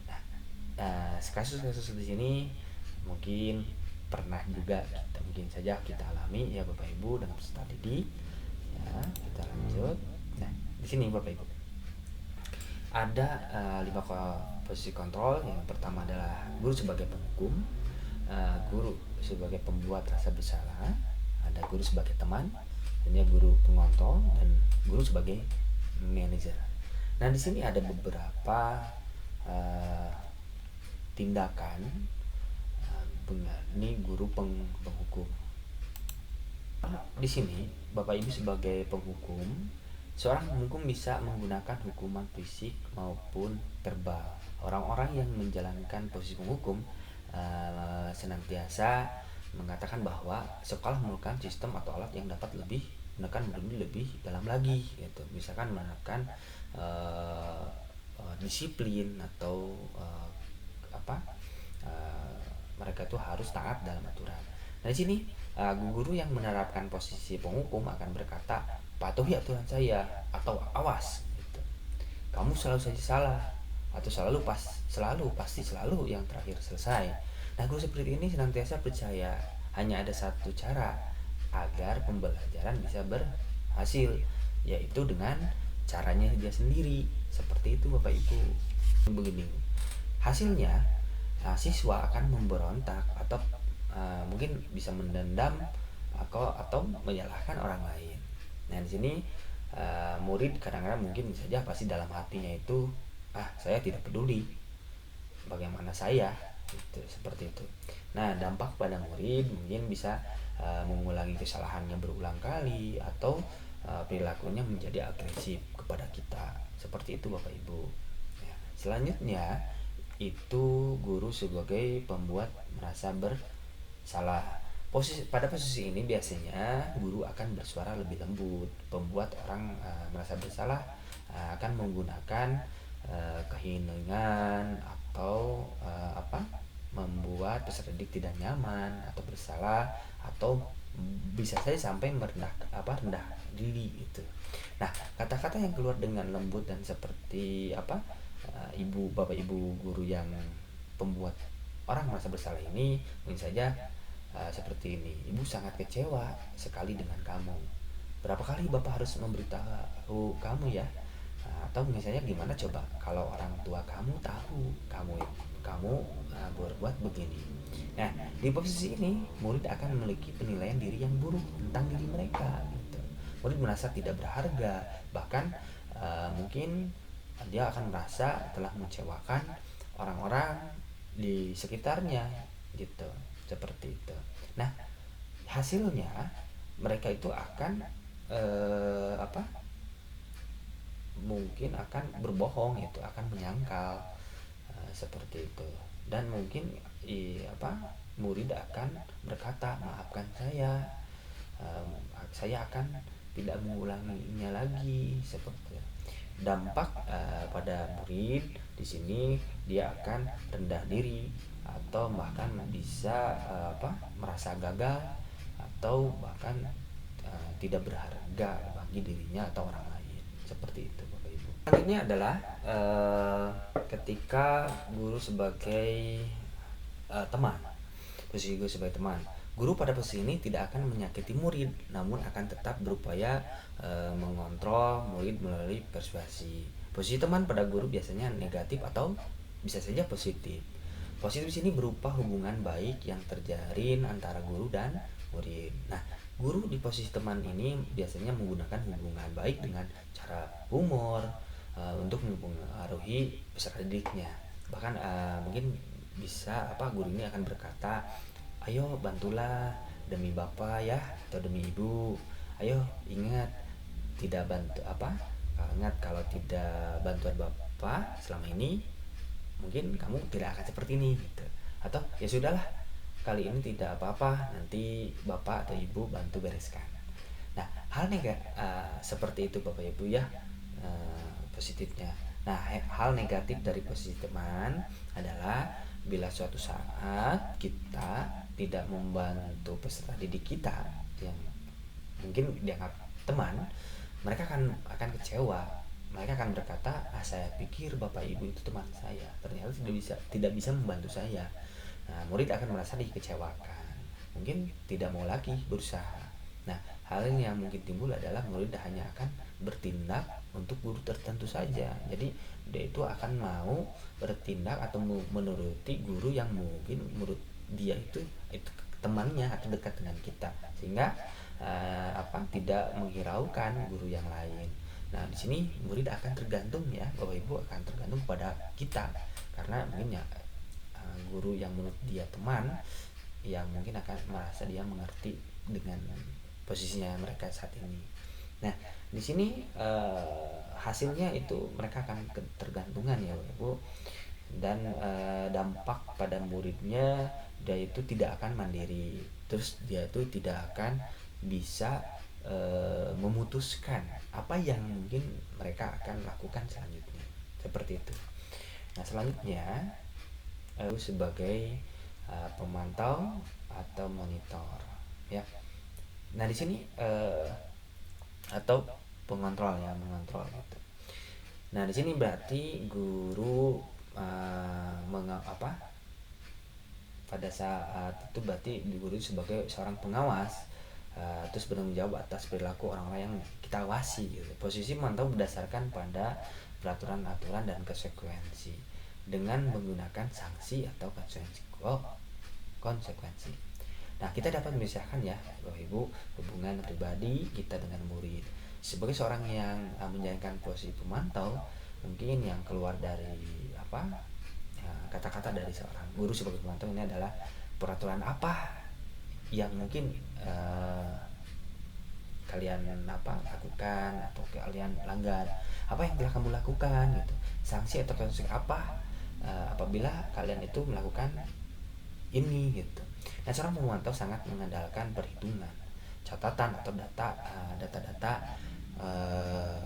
Nah, kasus-kasus di sini mungkin pernah juga mungkin saja kita alami ya Bapak Ibu dengan peserta didik. Ya, kita lanjut. Nah, di sini Bapak Ibu ada 5 posisi kontrol. Yang pertama adalah guru sebagai penghukum, guru sebagai pembuat rasa bersalah, ada guru sebagai teman, dan guru pengontrol, dan guru sebagai manajer. Nah, di sini ada beberapa tindakan ini guru penghukum. Di sini Bapak Ibu sebagai penghukum, seorang penghukum bisa menggunakan hukuman fisik maupun verbal. Orang-orang yang menjalankan posisi penghukum senantiasa mengatakan bahwa sekolah memerlukan sistem atau alat yang dapat menekan lebih dalam lagi, gitu. Misalkan menekan disiplin atau mereka itu harus taat dalam aturan. Nah, di sini guru yang menerapkan posisi penghukum akan berkata, patuhi aturan saya, atau awas, gitu. Kamu selalu saja salah, atau pasti selalu yang terakhir selesai. Nah, guru seperti ini senantiasa percaya hanya ada satu cara agar pembelajaran bisa berhasil, yaitu dengan caranya dia sendiri. Seperti itu Bapak Ibu. Begini, hasilnya siswa akan memberontak atau mungkin bisa mendendam atau menyalahkan orang lain. Nah, di sini murid kadang-kadang mungkin saja pasti dalam hatinya itu, saya tidak peduli bagaimana saya, Itu seperti itu. Nah, dampak pada murid mungkin bisa mengulangi kesalahannya berulang kali, atau perilakunya menjadi agresif kepada kita. Seperti itu Bapak Ibu. Ya. Selanjutnya itu guru sebagai pembuat merasa bersalah. Pada posisi ini biasanya guru akan bersuara lebih lembut. Pembuat orang merasa bersalah akan menggunakan keheningan atau membuat peserta didik tidak nyaman atau bersalah, atau bisa saja sampai rendah diri itu. Nah, kata-kata yang keluar dengan lembut dan seperti bapak ibu guru yang pembuat orang merasa bersalah ini mungkin saja seperti ini: ibu sangat kecewa sekali dengan kamu. Berapa kali bapak harus memberitahu kamu ya? Atau misalnya gimana coba kalau orang tua kamu tahu kamu berbuat begini. Nah, di posisi ini murid akan memiliki penilaian diri yang buruk tentang diri mereka gitu. Murid merasa tidak berharga, bahkan mungkin dia akan merasa telah mengecewakan orang-orang di sekitarnya gitu, seperti itu. Nah, hasilnya mereka itu akan mungkin akan berbohong, itu akan menyangkal seperti itu. Dan mungkin murid akan berkata, maafkan saya akan tidak mengulanginya lagi, seperti itu. Dampak pada murid di sini, dia akan rendah diri atau bahkan bisa merasa gagal, atau bahkan tidak berharga bagi dirinya atau orang lain, seperti itu Bapak Ibu. Selanjutnya adalah ketika guru sebagai teman. Posisi guru sebagai teman, guru pada posisi ini tidak akan menyakiti murid, namun akan tetap berupaya mengontrol murid melalui persuasi. Posisi teman pada guru biasanya negatif atau bisa saja positif. Positif di sini berupa hubungan baik yang terjalin antara guru dan murid. Nah, guru di posisi teman ini biasanya menggunakan hubungan baik dengan cara humor untuk mempengaruhi peserta didiknya. Bahkan mungkin bisa guru ini akan berkata, ayo bantulah demi bapak ya, atau demi ibu. Ayo ingat ingat kalau tidak bantuan bapak selama ini, mungkin kamu tidak akan seperti ini gitu. Atau ya sudahlah, kali ini tidak apa-apa, nanti bapak atau ibu bantu bereskan. Nah, seperti itu Bapak Ibu ya, positifnya. Nah, hal negatif dari posisi teman adalah bila suatu saat kita tidak membantu peserta didik kita yang mungkin dianggap teman, mereka akan kecewa. Mereka akan berkata, saya pikir bapak ibu itu teman saya, ternyata tidak bisa membantu saya. Nah, murid akan merasa dikecewakan, mungkin tidak mau lagi berusaha. Nah, hal yang mungkin timbul adalah murid hanya akan bertindak untuk guru tertentu saja. Jadi dia itu akan mau bertindak atau menuruti guru yang mungkin menurut dia itu temannya atau dekat dengan kita, sehingga tidak menghiraukan guru yang lain. Nah, di sini murid akan tergantung ya, Bapak Ibu, akan tergantung pada kita, karena mungkin ya guru yang menurut dia teman, yang mungkin akan merasa dia mengerti dengan posisinya mereka saat ini. Nah, di sini hasilnya itu mereka akan ketergantungan ya Bapak Ibu, dan dampak pada muridnya, dia itu tidak akan mandiri, terus dia itu tidak akan bisa memutuskan apa yang mungkin mereka akan lakukan selanjutnya, seperti itu. Nah, selanjutnya sebagai pemantau atau monitor ya. Nah, di sini atau mengontrol gitu. Nah, di sini berarti guru pada saat itu berarti guru sebagai seorang pengawas, terus bertanggung jawab atas perilaku orang lain yang kita awasi gitu. Posisi memantau berdasarkan pada peraturan-aturan dan konsekuensi dengan menggunakan sanksi atau konsekuensi. Nah, kita dapat memisahkan ya Bapak Ibu hubungan pribadi kita dengan murid. Sebagai seorang yang menjalankan posisi pemantau, mungkin yang keluar dari kata-kata dari seorang guru sebagai pemantau ini adalah peraturan apa yang mungkin kalian lakukan atau kalian langgar, apa yang telah kamu lakukan gitu, sanksi atau kasus apa apabila kalian itu melakukan ini gitu. Nah, seorang pemantau sangat mengandalkan perhitungan, catatan atau data-data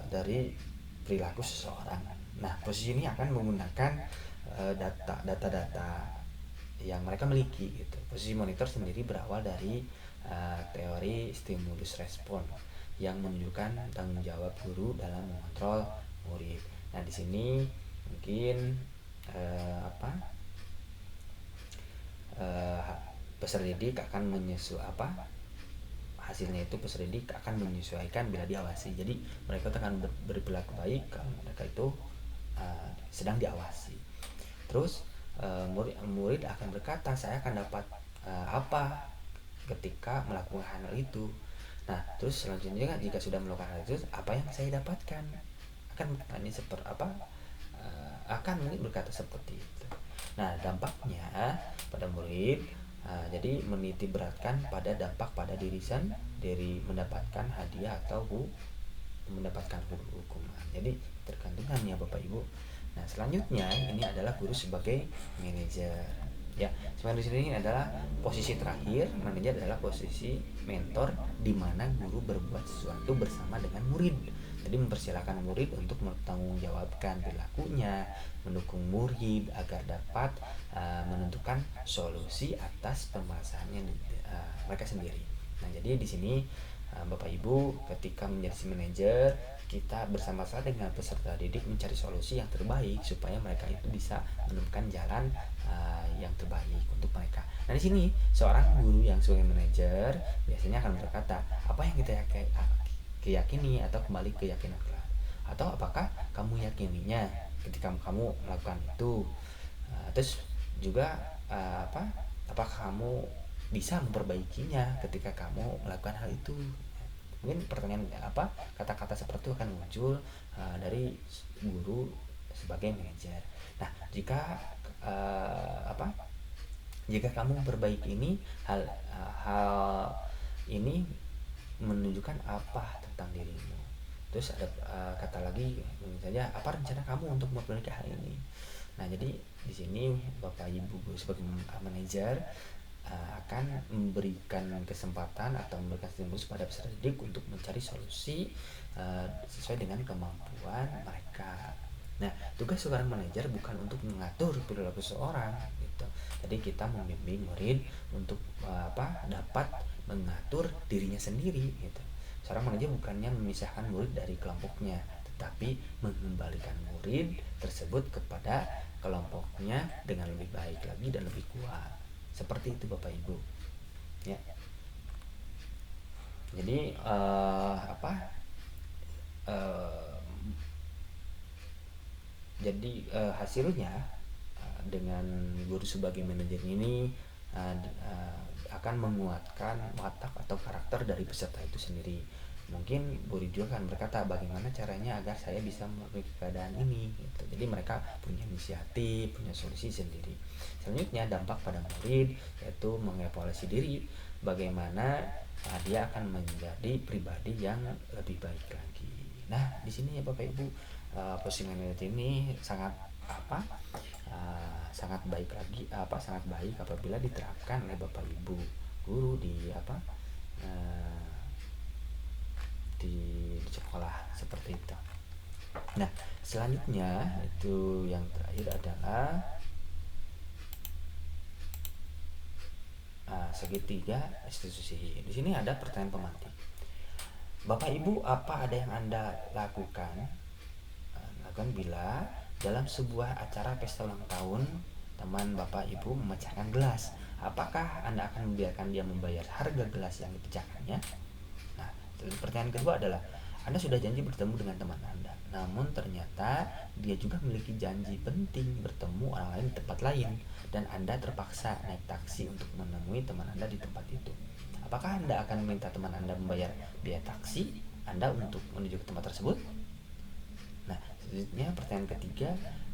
dari perilaku seseorang. Nah, posisi ini akan menggunakan data-data yang mereka miliki gitu. Posisi monitor sendiri berawal dari teori stimulus respon yang menunjukkan tanggung jawab guru dalam mengontrol murid. Nah, di sini mungkin peserta didik akan hasilnya itu peserta didik akan menyesuaikan bila diawasi. Jadi mereka akan berperilaku baik kalau mereka itu sedang diawasi. Terus murid akan berkata, saya akan dapat apa ketika melakukan hal itu. Nah, terus selanjutnya jika sudah melakukan hal itu, apa yang saya dapatkan? Akan bertanya seperti apa? Akan berkata seperti itu. Nah, dampaknya pada murid jadi meniti beratkan pada dampak pada diri sendiri, mendapatkan hadiah atau mendapatkan hukuman. Jadi tergantungannya Bapak Ibu. Nah, selanjutnya ini adalah guru sebagai manajer. Ya, sebenarnya di sini adalah posisi terakhir. Manajer adalah posisi mentor di mana guru berbuat sesuatu bersama dengan murid. Jadi mempersilahkan murid untuk mempertanggungjawabkan perilakunya, mendukung murid agar dapat menentukan solusi atas permasalahan mereka sendiri. Nah, jadi di sini Bapak Ibu ketika menjadi si manajer, kita bersama-sama dengan peserta didik mencari solusi yang terbaik supaya mereka itu bisa menemukan jalan yang terbaik untuk mereka. Nah, di sini seorang guru yang sebagai manajer biasanya akan berkata, apa yang kita yakini atau kembali keyakinan atau apakah kamu yakininya ketika kamu melakukan itu. Terus juga apakah kamu bisa memperbaikinya ketika kamu melakukan hal itu. Mungkin pertanyaan kata-kata seperti itu akan muncul dari guru sebagai manajer. Nah, jika kamu memperbaiki ini, hal ini menunjukkan apa tentang dirimu. Terus ada kata lagi misalnya, apa rencana kamu untuk memperbaiki hal ini. Nah, jadi di sini Bapak Ibu sebagai manajer akan memberikan kesempatan atau memberikan stimulus pada peserta didik untuk mencari solusi sesuai dengan kemampuan mereka. Nah, tugas seorang manajer bukan untuk mengatur perilaku seseorang gitu. Jadi kita membimbing murid untuk dapat mengatur dirinya sendiri gitu. Seorang manajer bukannya memisahkan murid dari kelompoknya, tetapi mengembalikan murid tersebut kepada kelompoknya dengan lebih baik lagi dan lebih kuat. Seperti itu Bapak Ibu. Ya. Jadi hasilnya dengan guru sebagai manajer ini akan menguatkan watak atau karakter dari peserta itu sendiri. Mungkin murid juga akan berkata, bagaimana caranya agar saya bisa memperbaiki keadaan ini gitu. Jadi mereka punya inisiatif, punya solusi sendiri. Selanjutnya dampak pada murid yaitu mengevaluasi diri, bagaimana dia akan menjadi pribadi yang lebih baik lagi. Nah, di sini ya Bapak Ibu, posisi manajer ini sangat sangat baik apabila diterapkan oleh Bapak Ibu guru di sekolah seperti itu. Nah, selanjutnya itu yang terakhir adalah segitiga institusi. Di sini ada pertanyaan pemantik. Bapak Ibu, apa ada yang Anda lakukan bila dalam sebuah acara pesta ulang tahun teman Bapak Ibu memecahkan gelas? Apakah Anda akan membiarkan dia membayar harga gelas yang dipecahkannya? Nah, pertanyaan kedua adalah, Anda sudah janji bertemu dengan teman Anda, namun ternyata dia juga memiliki janji penting bertemu orang lain di tempat lain, dan Anda terpaksa naik taksi untuk menemui teman Anda di tempat itu. Apakah Anda akan meminta teman Anda membayar biaya taksi Anda untuk menuju ke tempat tersebut? Nah, selanjutnya pertanyaan ketiga,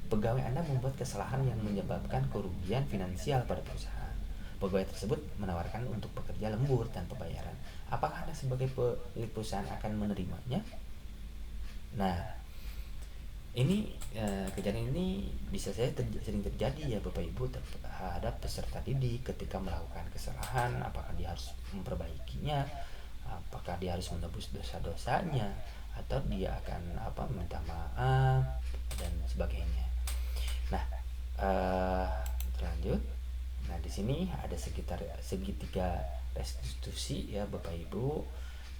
pegawai Anda membuat kesalahan yang menyebabkan kerugian finansial pada perusahaan. Pegawai tersebut menawarkan untuk bekerja lembur tanpa bayaran. Apakah Anda sebagai pemilik perusahaan akan menerimanya? Nah, ini kejadian ini bisa saja sering terjadi ya Bapak Ibu terhadap peserta didik ketika melakukan kesalahan. Apakah dia harus memperbaikinya, apakah dia harus menebus dosa-dosanya, atau dia akan minta maaf dan sebagainya. Nah, lanjut. Nah, di sini ada segitiga restitusi ya Bapak Ibu,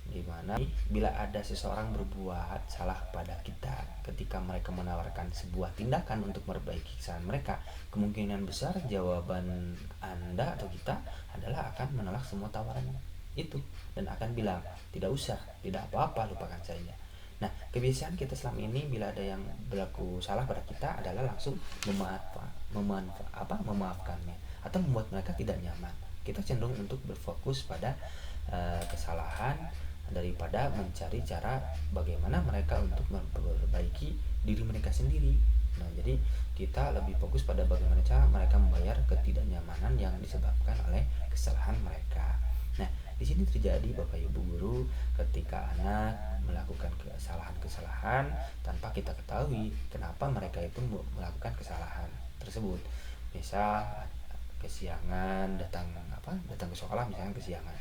di mana bila ada seseorang berbuat salah pada kita ketika mereka menawarkan sebuah tindakan untuk memperbaiki kesalahan mereka, kemungkinan besar jawaban Anda atau kita adalah akan menolak semua tawaran itu dan akan bilang tidak usah, tidak apa-apa, lupakan saja. Nah, kebiasaan kita selama ini bila ada yang berlaku salah pada kita adalah langsung memaafkannya atau membuat mereka tidak nyaman. Kita cenderung untuk berfokus pada kesalahan daripada mencari cara bagaimana mereka untuk memperbaiki diri mereka sendiri. Nah, jadi kita lebih fokus pada bagaimana cara mereka membayar ketidaknyamanan yang disebabkan oleh kesalahan mereka. Nah, di sini terjadi Bapak Ibu guru ketika anak melakukan kesalahan tanpa kita ketahui kenapa mereka itu melakukan kesalahan tersebut. Misal kesiangan datang ke sekolah, misalnya kesiangan.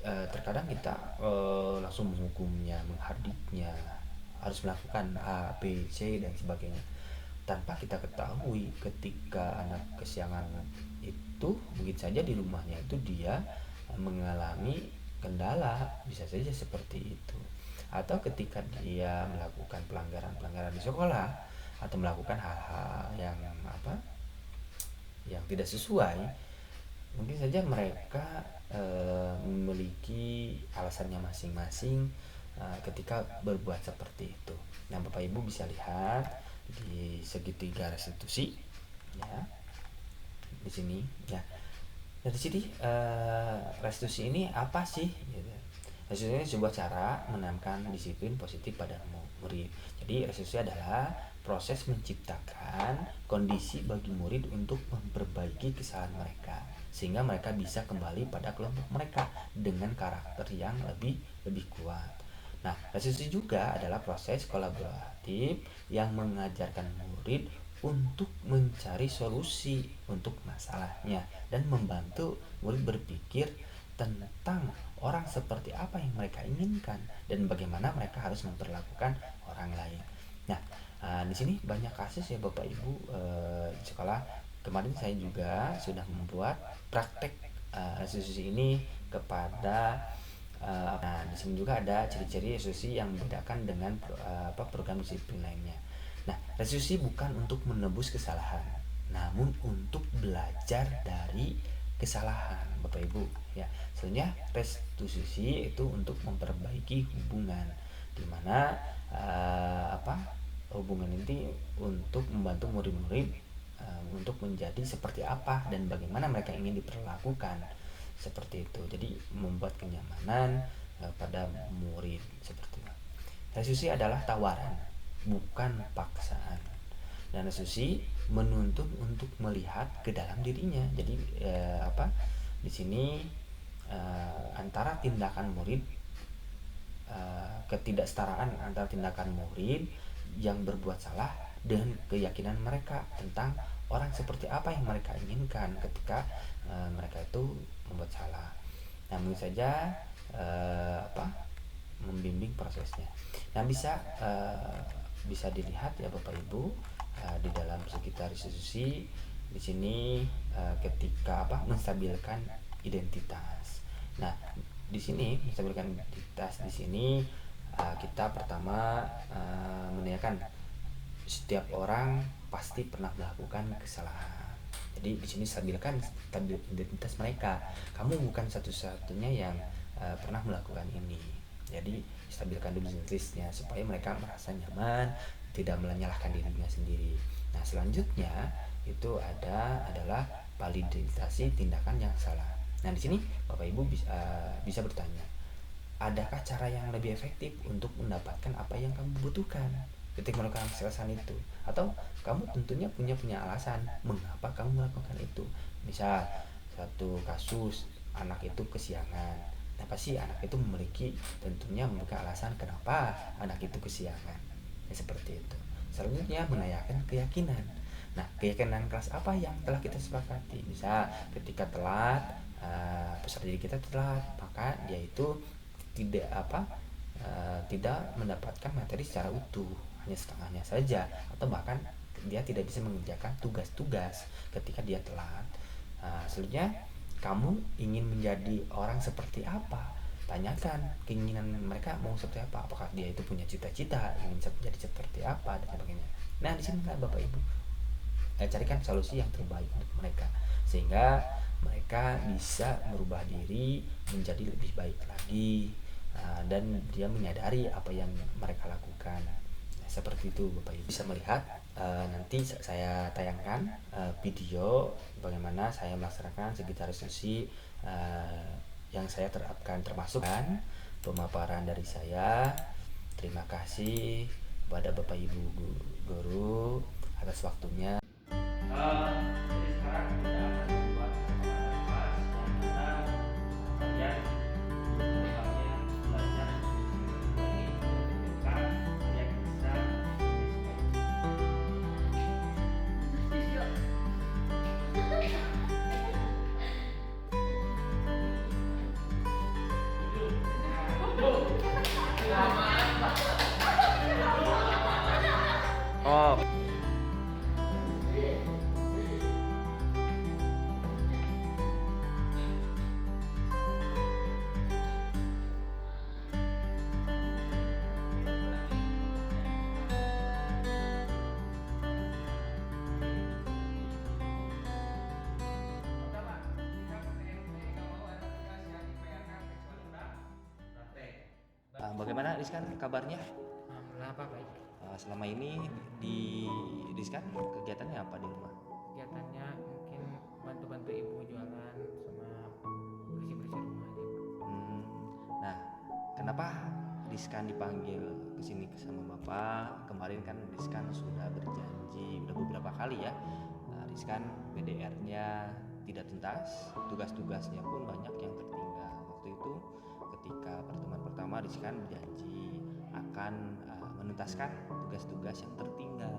Terkadang kita langsung menghukumnya, menghardiknya, harus melakukan A, B, C dan sebagainya tanpa kita ketahui ketika anak kesiangan itu mungkin saja di rumahnya itu dia mengalami kendala, bisa saja seperti itu. Atau ketika dia melakukan pelanggaran di sekolah atau melakukan hal-hal yang tidak sesuai, mungkin saja mereka memiliki alasannya masing-masing ketika berbuat seperti itu. Nah, Bapak Ibu bisa lihat di segitiga restitusi ya di sini ya. Dari sini restitusi ini apa sih gitu. Restitusi ini sebuah cara menanamkan disiplin positif pada murid. Jadi restitusi adalah proses menciptakan kondisi bagi murid untuk memperbaiki kesalahan mereka sehingga mereka bisa kembali pada kelompok mereka dengan karakter yang lebih kuat. Nah, restitusi juga adalah proses kolaboratif yang mengajarkan murid untuk mencari solusi untuk masalahnya dan membantu murid berpikir tentang orang seperti apa yang mereka inginkan dan bagaimana mereka harus memperlakukan orang lain. Nah, di sini banyak kasus ya Bapak Ibu di sekolah. Kemarin saya juga sudah membuat praktek restitusi ini kepada nah, di sini juga ada ciri-ciri restitusi yang membedakan dengan program disiplin lainnya. Nah, restitusi bukan untuk menebus kesalahan, namun untuk belajar dari kesalahan, Bapak Ibu. Ya, sebenarnya restitusi itu untuk memperbaiki hubungan, di mana hubungan ini untuk membantu murid-murid untuk menjadi seperti apa dan bagaimana mereka ingin diperlakukan seperti itu. Jadi membuat kenyamanan pada murid seperti itu. Restitusi adalah tawaran, bukan paksaan. Dan restitusi menuntut untuk melihat ke dalam dirinya. Jadi di sini antara tindakan murid ketidaksetaraan antara tindakan murid yang berbuat salah dengan keyakinan mereka tentang orang seperti apa yang mereka inginkan ketika mereka itu membuat salah. Nah, mungkin saja membimbing prosesnya. Nah, bisa dilihat ya Bapak Ibu di dalam sekitar restitusi di sini ketika menstabilkan identitas. Nah, di sini menstabilkan identitas di sini kita pertama menanyakan setiap orang pasti pernah melakukan kesalahan. Jadi di sini stabilkan identitas mereka. Kamu bukan satu-satunya yang pernah melakukan ini. Jadi stabilkan dulu identitasnya supaya mereka merasa nyaman, tidak menyalahkan dirinya sendiri. Nah, selanjutnya itu adalah validasi tindakan yang salah. Nah, di sini Bapak Ibu bisa bertanya, adakah cara yang lebih efektif untuk mendapatkan apa yang kamu butuhkan ketika melakukan kesalahan itu? atau kamu tentunya punya alasan mengapa kamu melakukan itu. Misal satu kasus anak itu kesiangan, nah pasti anak itu tentunya memiliki alasan kenapa anak itu kesiangan, ya, seperti itu. Selanjutnya menanyakan keyakinan. Nah, keyakinan kelas apa yang telah kita sepakati? Misal ketika telat, peserta didik kita telat, maka dia itu tidak mendapatkan materi secara utuh, hanya setengahnya saja, atau bahkan dia tidak bisa mengerjakan tugas-tugas ketika dia telat. Selanjutnya, kamu ingin menjadi orang seperti apa? Tanyakan keinginan mereka mau seperti apa, apakah dia itu punya cita-cita ingin menjadi seperti apa dan sebagainya. Nah, di sini Bapak Ibu carikan solusi yang terbaik untuk mereka sehingga mereka bisa merubah diri menjadi lebih baik lagi, dan dia menyadari apa yang mereka lakukan. Nah, seperti itu Bapak Ibu bisa melihat. Nanti saya tayangkan video bagaimana saya melaksanakan sekitar solusi yang saya terapkan, termasuk kan pemaparan dari saya. Terima kasih kepada Bapak Ibu guru atas waktunya. Jadi sekarang kita akan membuat kelas yang mana kalian belajar ini menunjukkan kalian bisa oh. Bagaimana Rizkan kabarnya? Alhamdulillah Pak, baik. Selama ini di Rizkan kegiatannya apa di rumah? Kegiatannya mungkin bantu-bantu ibu jualan sama bersih-bersih rumah aja Pak. Nah, kenapa Rizkan dipanggil ke sini sama Bapak? Kemarin kan Rizkan sudah berjanji udah beberapa kali ya. Rizkan PDR-nya tidak tuntas, tugas-tugasnya pun banyak yang tertinggal. Waktu itu ketika pertemuan pertama Rizkan berjanji akan menuntaskan tugas-tugas yang tertinggal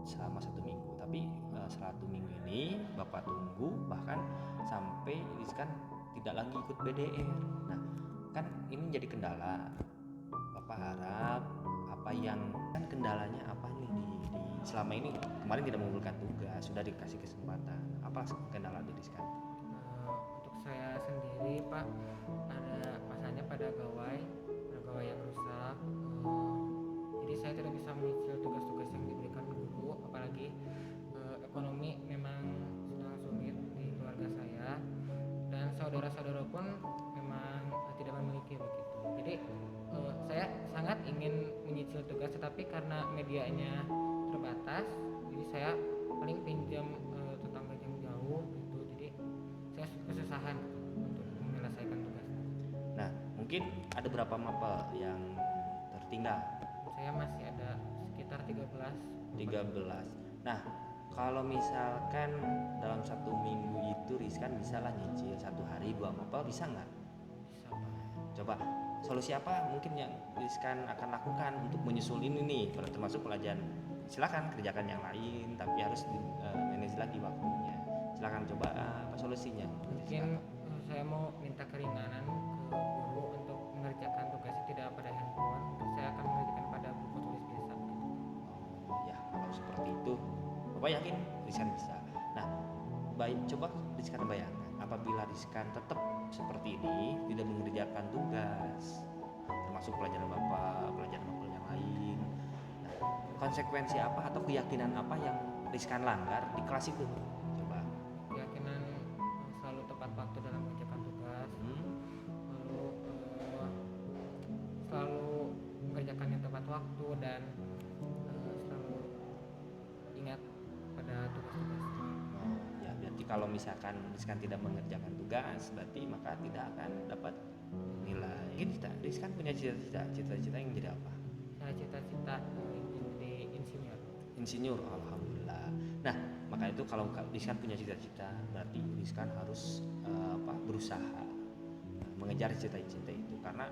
selama 1 minggu. Tapi setelah 1 minggu ini Bapak tunggu bahkan sampai Rizkan tidak lagi ikut BDR. Nah, kan ini jadi kendala. Bapak harap apa yang kan kendalanya apa nih di selama ini kemarin tidak mengumpulkan tugas, sudah dikasih kesempatan. Apa kendala di Rizkan? Untuk saya sendiri Pak, ada masanya pada gawai yang rusak. Jadi saya tidak bisa menyicil tugas-tugas yang diberikan guru, apalagi ekonomi memang sedang sulit di keluarga saya dan saudara-saudara pun memang tidak memiliki begitu. Jadi saya sangat ingin menyicil tugas, tetapi karena medianya terbatas, jadi saya paling pinjam tetangga yang jauh gitu. Jadi saya kesusahan untuk menyelesaikan tugas. Nah, mungkin ada berapa mapel yang tertinggal? Saya masih ada sekitar 13. Nah, kalau misalkan dalam 1 minggu itu Rizkan bisa lah nyicil 1 hari 2 mapel, bisa nggak? Bisa Pak. Coba solusi apa mungkin yang Rizkan akan lakukan untuk menyusul ini nih, termasuk pelajaran. Silakan kerjakan yang lain, tapi harus manage lagi waktunya. Silakan coba apa solusinya? Mungkin saya mau minta keringanan ke guru untuk mengerjakan tugasnya tidak pada handphone. Saya akan mengerjakan pada buku tulis biasa gitu. Ya, kalau seperti itu Bapak yakin Rizkan bisa. Nah, coba Rizkan bayangkan apabila Rizkan tetap seperti ini, tidak mengerjakan tugas termasuk pelajaran Bapak yang lain. Nah, konsekuensi apa atau keyakinan apa yang Rizkan langgar di kelas itu? Coba. Keyakinan selalu tepat waktu dalam mengerjakan tugas, lalu selalu mengerjakan yang tepat waktu dan selalu ingat pada tugas-tugasnya. Ya, berarti kalau misalkan Rizkan tidak mengerjakan tugas, berarti maka tidak akan dapat nilai. Rizkan punya cita-cita yang jadi apa? Saya cita-cita jadi insinyur. insinyur, alhamdulillah. Nah, maka itu kalau Rizkan punya cita-cita, berarti Rizkan harus berusaha mengejar cita-cita itu, karena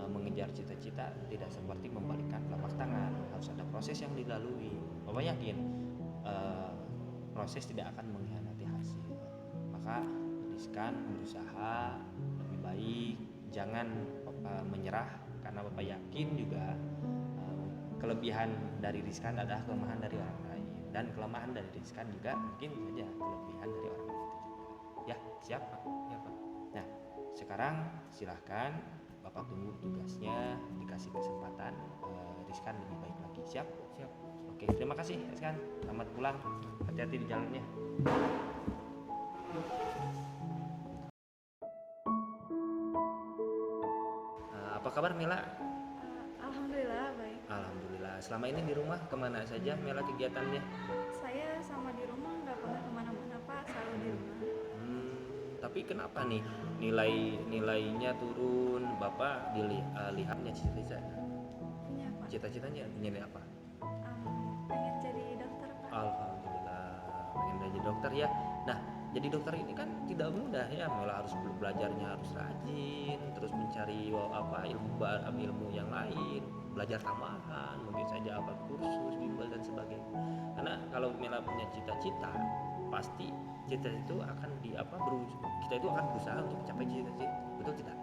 mengejar cita-cita tidak seperti membalikkan telapak tangan, harus ada proses yang dilalui. Bapak yakin proses tidak akan mengkhianati hasil. Maka Rizkan berusaha lebih baik, jangan menyerah, karena Bapak yakin juga kelebihan dari Rizkan adalah kelemahan dari orang lain, dan kelemahan dari Rizkan juga mungkin saja kelebihan dari orang lain itu juga. Ya, siap Pak? Ya Pak. Nah, sekarang silahkan Bapak tunggu tugasnya, dikasih kesempatan Rizkan lebih baik lagi. Siap? Siap. Oke, terima kasih Rizkan. Selamat pulang. Hati-hati di jalannya. Apa kabar Mela? Alhamdulillah baik. Alhamdulillah. Selama ini di rumah kemana saja Mela kegiatannya? Saya sama di rumah nggak pernah kemana-mana Pak, selalu di rumah. Tapi kenapa nih nilainya turun? Bapak lihatnya cita-citanya nilai apa? Pengen jadi dokter Pak. Alhamdulillah, pengen jadi dokter ya. Nah, jadi dokter ini kan tidak mudah ya, Mela harus belajarnya harus rajin, terus mencari ilmu yang lain, belajar tambahan, mungkin saja kursus, bimbel dan sebagainya. Karena kalau Mela punya cita-cita, pasti cita itu akan kita itu akan berusaha untuk mencapai cita-cita, betul tidak?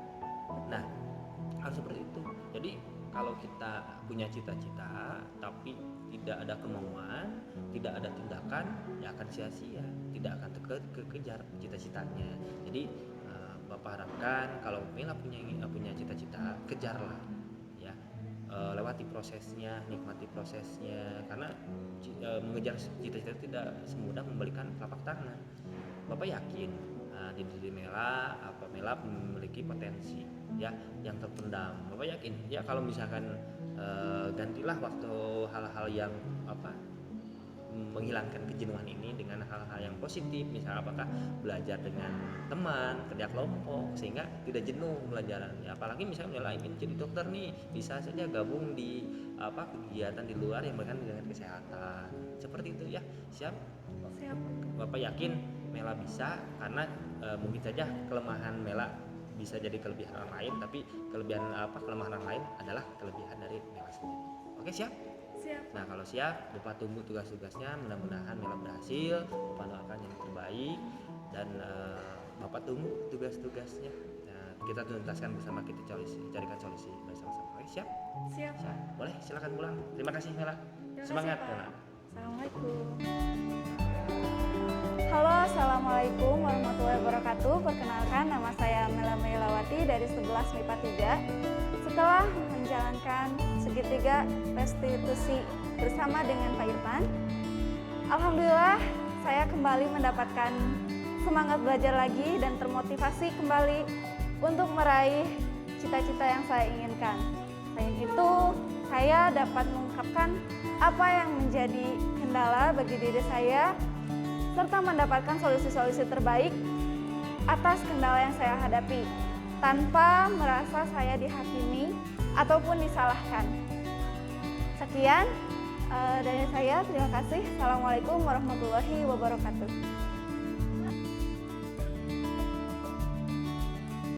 Nah, harus seperti itu. Jadi kalau kita punya cita-cita tapi tidak ada kemauan, tidak ada tindakan, ya akan sia-sia, tidak akan kekejar cita-citanya. Jadi Bapak harapkan kalau Mela punya cita-cita, kejarlah ya, lewati prosesnya, nikmati prosesnya, karena mengejar cita-cita tidak semudah membalikan telapak tangan. Bapak yakin di diri Mela memiliki potensi ya yang terpendam. Bapak yakin ya, kalau misalkan gantilah waktu hal-hal yang menghilangkan kejenuhan ini dengan hal-hal yang positif, misalnya apakah belajar dengan teman, kerja kelompok, sehingga tidak jenuh pelajarannya. Apalagi misalnya Mela ingin jadi dokter nih, bisa saja gabung di kegiatan di luar yang berkaitan dengan kesehatan, seperti itu ya. Siap? Siap. Bapak yakin Mela bisa, karena mungkin saja kelemahan Mela bisa jadi kelebihan orang lain, tapi kelemahan orang lain adalah kelebihan dari Mela sendiri. Oke, siap? Siap. Nah, kalau siap, Bapak tunggu tugas-tugasnya, mudah-mudahan Mela berhasil, Bapak doakan yang terbaik, dan Bapak tunggu tugas-tugasnya. Nah, kita tuntaskan bersama, kita carikan solusi bersama-sama. Oke, siap? Siap. Siap. Boleh, silakan pulang. Terima kasih Mela. Terima Semangat kasih, Pak. Mela. Assalamualaikum. Halo, assalamualaikum warahmatullahi wabarakatuh. Perkenalkan, nama saya Mela Melawati dari 11 MIPA 3. Setelah menjalankan segitiga restitusi bersama dengan Pak Irfan, alhamdulillah saya kembali mendapatkan semangat belajar lagi dan termotivasi kembali untuk meraih cita-cita yang saya inginkan. Selain itu, saya dapat mengungkapkan apa yang menjadi kendala bagi diri saya, serta mendapatkan solusi-solusi terbaik atas kendala yang saya hadapi, tanpa merasa saya dihakimi ataupun disalahkan. Sekian dari saya, terima kasih. Assalamualaikum warahmatullahi wabarakatuh.